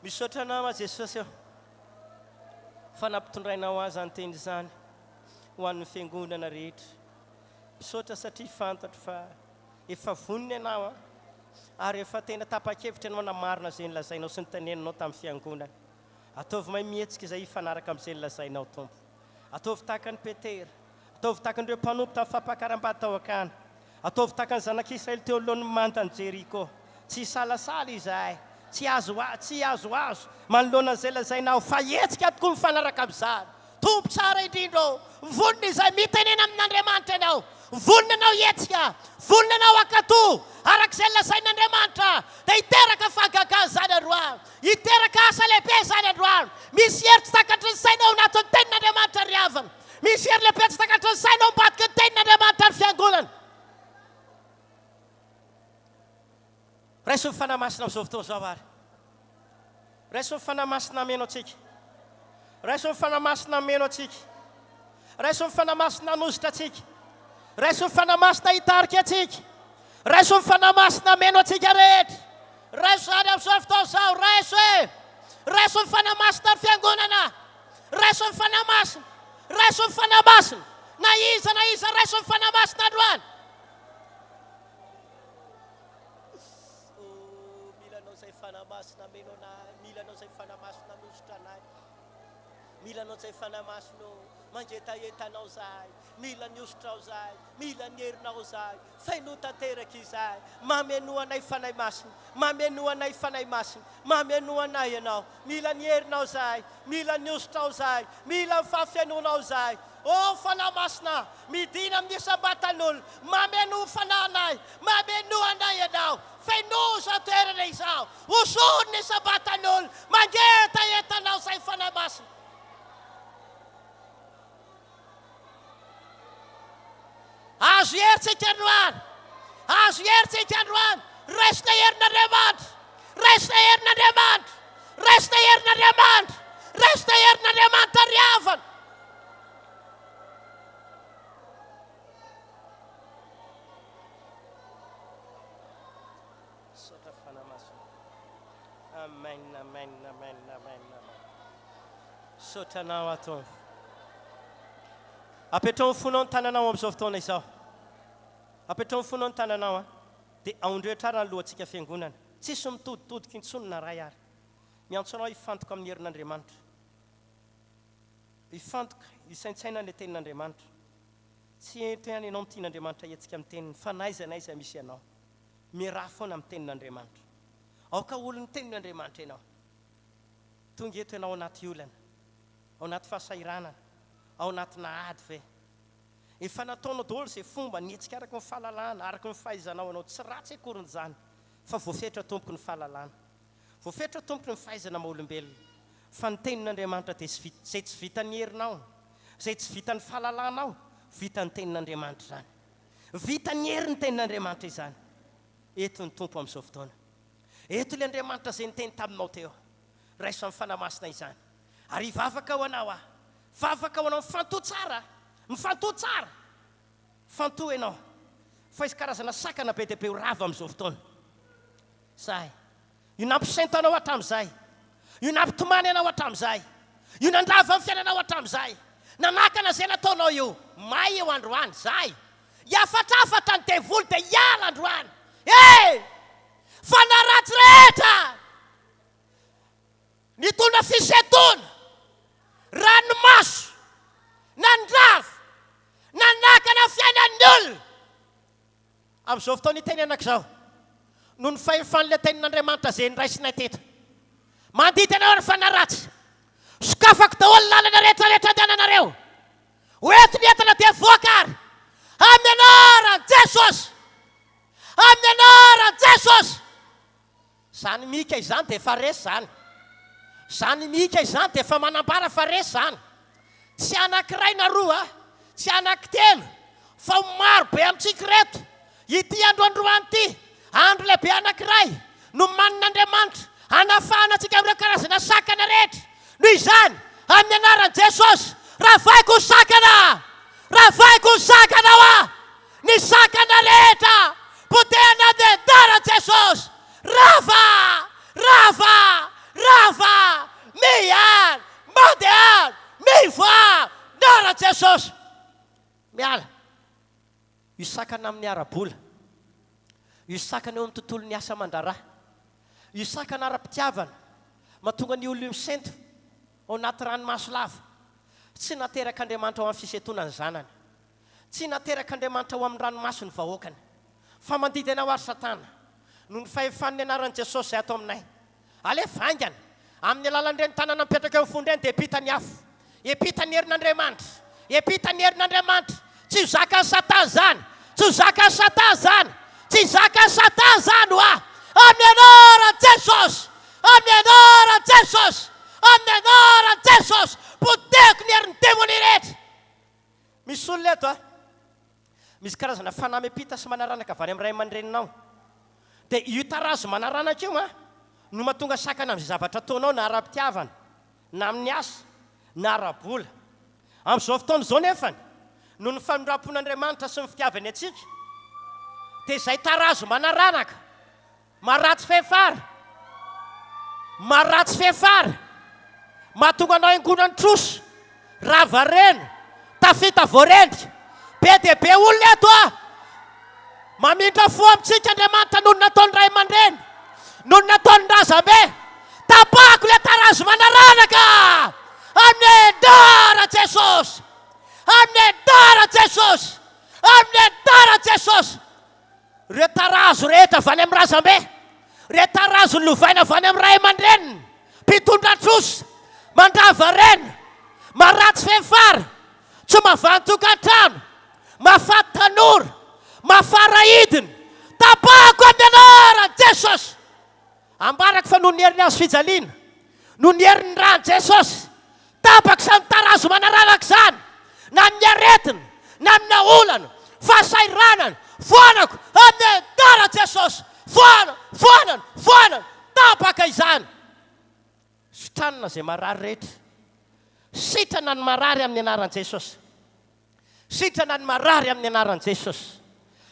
Misaotra anao a Jesosy eo fa nampitondrainao azy anteny izany ho an'ny fiangonana rehetra. Misaotra satria fantatro fa efa vonona ianao ary efa tena tapa-kevitra ianao namarina izay nilazainao sy ny teneninao tamin'ny fiangonana. Ataovy mahay mihetsika izay hifanaraka amin'izay nilazainao Tompo. Ataovy tahaka ny Petera, ataovy tahaka an'ireo mpanompo tamin'ny fampakaram-bady tao akany, ataovy tahaka ny zanak'Israely teo alohany mantany Jeriko. Tsy salasala izahay, tsy azo manoloana izay lazainao fa hetsika tokoa mifanaraka amin'izany. Tompo tsara indrindra, vonona izay mitenena amin'Andriamanitra ianao, vonona anao hetsika, vonona anao akato arak'izay lazain'Andriamanitra dia hiteraka fahagagana izany androany, hiteraka asa lehibe izany androany. Misy hery tsy takatry ny sainao anatin'ny tenin'Andriamanitra ry havana, misy hery lehibe tsy takatry ny sainao mibadika ny tenin'Andriamanitra ny fiangonana. Raiso ny fanamasina amin'izao fotoana izao ary, raiso ny fanamasina ameno antsika, raiso ny fanamasina ameno antsika, raiso ny fanamasina anositra antsika, raiso ny fanamasina hitarika antsika, raiso ny fanamasina ameno antsika rehetra. Raiso any amin'izao fotoana izao, raiso ny fanamasina ny fiangonana, raiso ny fanamasina, raiso ny fanamasina, na iza raiso ny fanamasina androany. Milanao izay fanamasina ameno anahy, milanao izay fanamasina anositra anahy, milanao izay fanamasina mangetaentanao zahay, mila niosotrao zahay, mila nierinao zahay, faino tanteraka izahay, mamenoanay fanahy masina, mamenoanay fanahy masina, mamenoanay ianao, mila nierinao zahay, mila niosotrao zahay, mila mifafianoanao zahay. O fanahy masina, midina amin'ny isam-batan'olona, mameno fanahy, mamenoanay ianao, fainoza toerana izao, osony isam-batan'olona, mangetaentanao zay fanahy masina. Azo heritsika androany, azo heritsika androany, raisina herin'Andriamanitra, raisina herin'Andriamanitra, raisina herin'Andriamanitra, raisina herin'Andriamanitra ry havana. Misaotra fanamasina. Amen, amen, amen, amen, amen. Misaotra anao ato. Apetrao ny fonao ny tananao amin'izao fotoana izao. Apetrao ny fonao ny tananao dia aondreo tsara ny lohantsika fiangonana. Tsisy mitoditodika intsony na ray ary. Miantso anao hifantoka amin'ny herin'Andriamanitra. Hifantoka, hisaintsaina ny tenin'Andriamanitra. Tsy ento ihany ianao mitian'Andriamanitra hetsika amin'ny teniny, fa naiza misy ianao. Miaraha foana amin'ny tenin'Andriamanitra. Aoka olon'ny tenin'Andriamanitra ianao. Tonga eto ianao anaty olana, ao anaty fahasahiranana, ao anatina ady ve. Efa nataonao daholo izay fomba nihetsika araka ny fahalalana, araka ny fahaizanao anao, tsy ratsy akorin'izany, fa voafetra tompoko ny fahalalana. voafetra tompony ny fahaizana maolombelona fa ny tenin'Andriamanitra dia zay tsy vitan'ny herinao, zay tsy vitan'ny fahalalanao, vitan'ny tenin'Andriamanitra izany. Vitan'ny hery ny tenin'Andriamanitra izany. Eto ny tompo amin'izao fotoana. Eto ilay Andriamanitra izay niteny taminao teo. Raisa amin'ny fanamasina izany. Ary vavaka ho anao vavaka ho anao mifantoha tsara, mifantoha tsara. Fantoha ianao. Fa izy karazana sakana be dia be ho rava amin'izao fotoana. Zay. Io nampisaintanao hatramin'izay. Io nampitomany anao hatramin'izay. Io nandrava amin'ny fiainanao hatramin'izay. Nanakana izay nataonao io. May eo androany, zay. Iafatrafatra ny devoly dia hiala androany. Fa naratsy rehetra. Nitondra fisetona. Ranomaso. Nandrava. Nanakana fiainan'ny olona. Amin'izao fotoana iteny anak'izao. Noho ny fahefan'ilay tenin'Andriamanitra izay niraisinay teto. Mandidy anao rehefa naratsy. Sokafako daholo lalana rehetrarehetra andehananareo. Hoeto ny entana dia voakary. Amin'ny anaran'i Jesosy. Amin'ny anaran'i Jesosy. Zany mika izany dia efa resy zany. Zany mika izany dia efa manambara fa resy zany. Tsy anankiray na roa, tsy anankitelo, fa maro be amintsika reto. Ity androandroany ity, andro lehibe anankiray no manin'Andriamanitra hanafahana antsika amin'ireo karazana sakana rehetra. Noho izany, amin'ny anaran'i Jesosy, ravaiko ny sakana. Ravaiko ny sakana ny sakana rehetra potehana amin'ny anaran'i Jesosy. Rava, miany, mandehany, mivoa, anaran'i Jesosy. Miala. Io sakana amin'ny ara-bola. Io sakana eo amin'ny tontolon'ny asa aman-draharaha. Io sakana ara-pitiavana. Mahatonga ny olona io misento ao anaty ranomaso lava. Tsy nateraka Andriamanitra ao amin'ny fisetonany zanany. Tsy nateraka Andriamanitra ao amin'ny ranomaso ny vahoakany. Fa mandidy anao ary Satana. Noho ny fahefan'ny anaran'i Jesosy izay ato aminay. Alefa aingana. Amin'ny alalan'ireny tanana mipetraka eo amin'ny fondreny dia epitany afo. Epitany herin'Andriamanitra. Epitany herin'Andriamanitra. Tsy zakan'ny Satana zany. Tsy zakan'ny Satana zany. Tsy zakan'ny Satana zany amin'ny anaran'i Jesosy. Amin'ny anaran'i Jesosy. Amin'ny anaran'i Jesosy. Poteko ny herin'ny demony rehetra. Misy olona eto misy karazana fanahy miampita sy manaranaka avy any amin'ny ray aman-dreninao. Dia io tarazo manaranaka io no mahatonga sakana amin'izay zavatra ataonao na ara-pitiavana, na amin'ny asa, na ara-bola. Amin'izao fotoana izao nefany, noho ny famindrapon'Andriamanitra sy ny fitiavany antsika, dia izay tarazo manaranaka, maratsy fehefara, mahatonga anao haingonany troso, ravarena, tafita voarendrika, be dia be olona eto mamindra fo amintsika Andriamanitra noho ny nataony ray aman-dreny, noho ny nataony razambe. Tapahako ilay tarazo manaranaka amin'ny anaran'i Jesosy. Amin'ny anaran'i Jesosy. Amin'ny anaran'i Jesosy. Ireo tarazo rehetra avy any amin'ny razambe, ireo tarazo lovaina avy any amin'ny ray aman-dreniny, mpitondra troso, mandrava rena, maratsy fehefara, tsy mahavantokan-trano, mahafaty tanora, mahafara hidiny. Tapahako amin'ny anaran'i Jesosy. Ambarako fa noho ny herin'ny azo fijaliana, noho ny herin'ny rany Jesosy, tapako samy tarazo manaranaka izany, na amin'ny aretina, na amin'ny olana, fahasairanana, foanako amin'ny anaran'i Jesosy. Foanana, tapaka izany. Sitranana izay marary rehetra. Sitrana ny marary amin'ny anaran'i Jesosy. Sitrana ny marary amin'ny anaran'i Jesosy.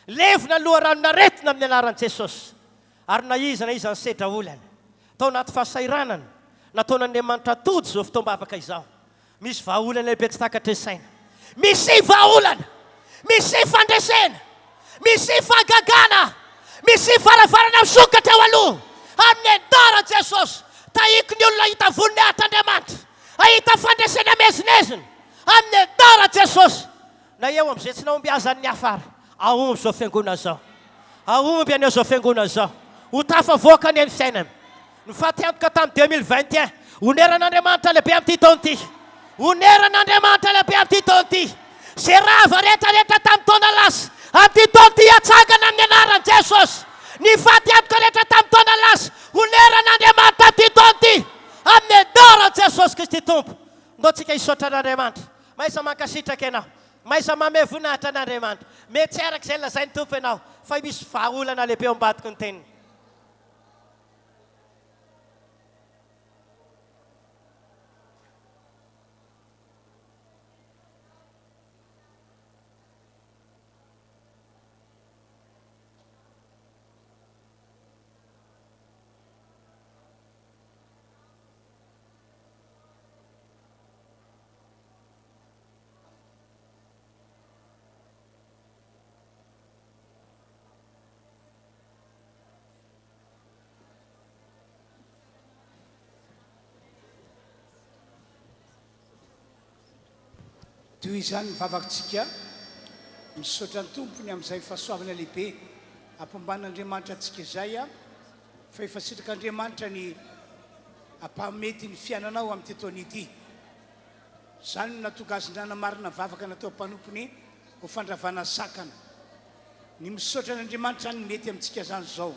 Levina loharanona retina amin'ny anaran'i Jesosy. Ary na iza ny sedra olana. Tao anaty fahasairanana. Nataon'Andriamanitra tody izao fotoam-bavaka izao. Misy vahaolana lehibe tsy takatry ny saina. Misy vahaolana. Misy fandresena. Misy fagagana. Misy varavarana misokatra eo aloha. Amin'ny anaran'i Jesosy. Tahiko ny olona hita voninahitran'Andriamanitra. Ahita fandresena mezinezina. Amin'ny anaran'i Jesosy. Na eo amin'izay tsy naomby azan'ny afara. Aomby izao fiangonana izao. Aomby aneo izao fiangonana izao. Ho tafavoaka ny fiainana. Ny fatiantoka tamin'ny 2021. Oneran'Andriamanitra lehibe amin'ity taona ity. Oneran'Andriamanitra lehibe amin'ity taona ity. Zay rava rehetrarehetra tamin'ny taona lasa. Amin'ity taona ity hatsangana amin'ny anaran'i Jesosy. Ny fatiantoka rehetra tamin'ny taona lasa. Oneran'Andriamanitra ndao tsika hisaotra an'andriamanitra maisa mankasitraka ianao maisa mame voninahitra an'andriamanitra mety tsy araka izay lazay ny tompo ianao fa misy vahaolana lehibe ao ambadiko ny teniny toy izany mivavakintsika misaotra ny tompony amin'izay fahasoavana lehibe ampamban'andriamanitra antsika izay a fa efa sitrak'andriamanitra ny ampamety ny fiainanao amin'ny tetoany ity izany no natonga azy nanamarina vavaka natao mpanompony ho fandravana sakana ny misaotra n'andriamanitra ny mety amintsika zany zao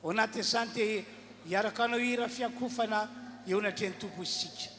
ao anaty izany dia hiaraka anao hira fiankofana eo natreny tompo isika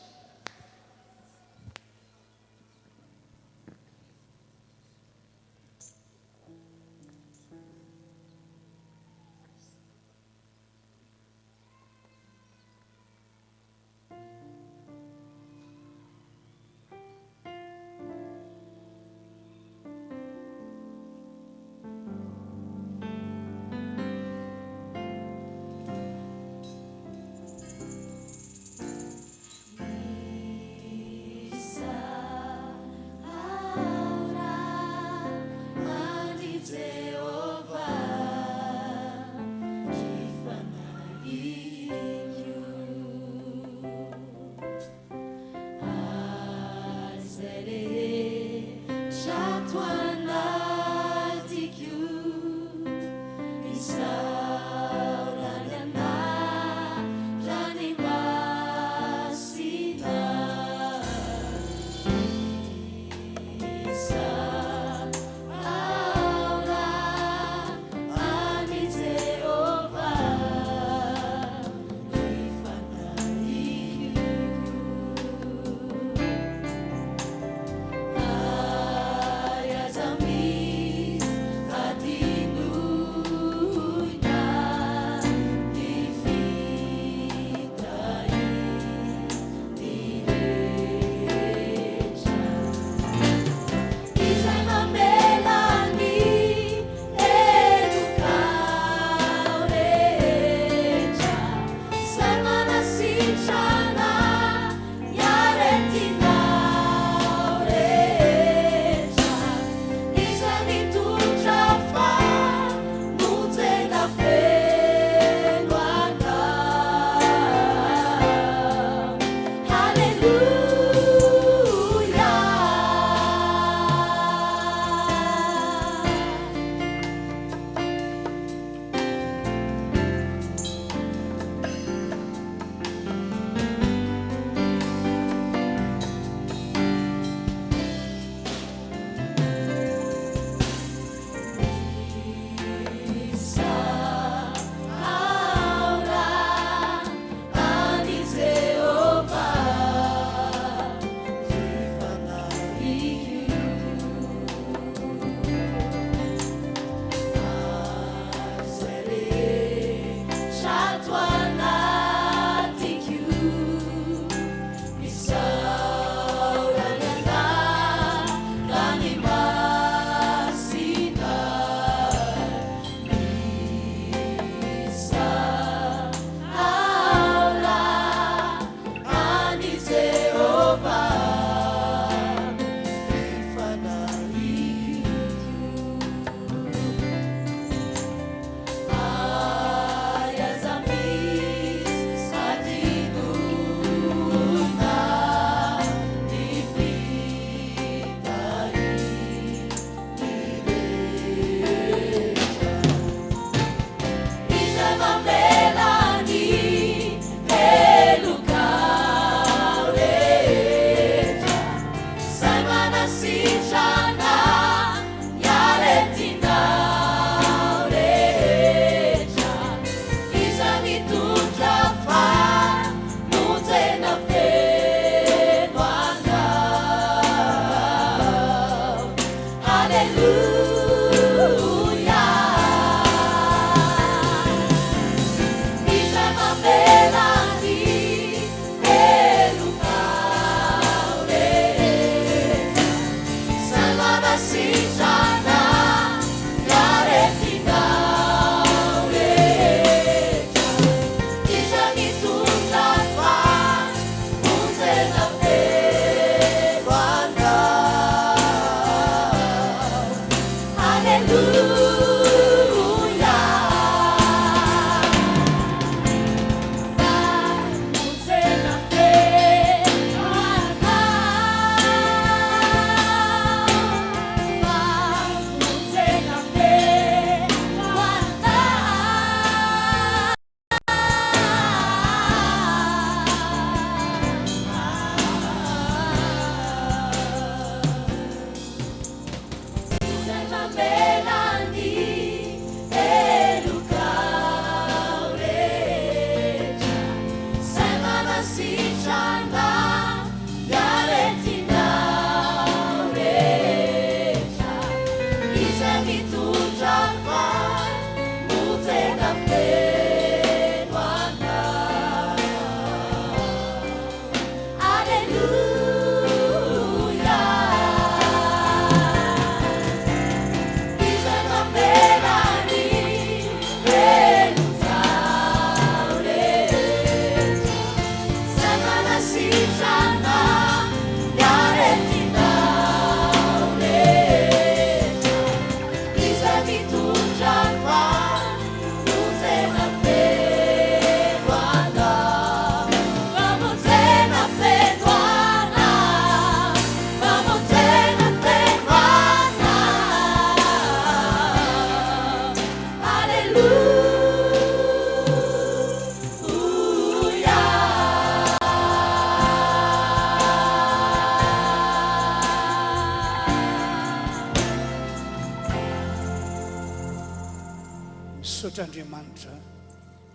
Andriamanitra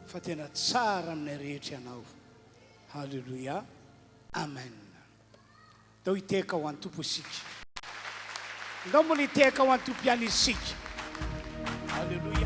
fa tena tsara aminay rehetra ianao. Halleluia. Amen. Dao hiteka ho an'ny tompo isika. Ndao moa hiteka ho an'ny tompo ihany isika. Halleluia.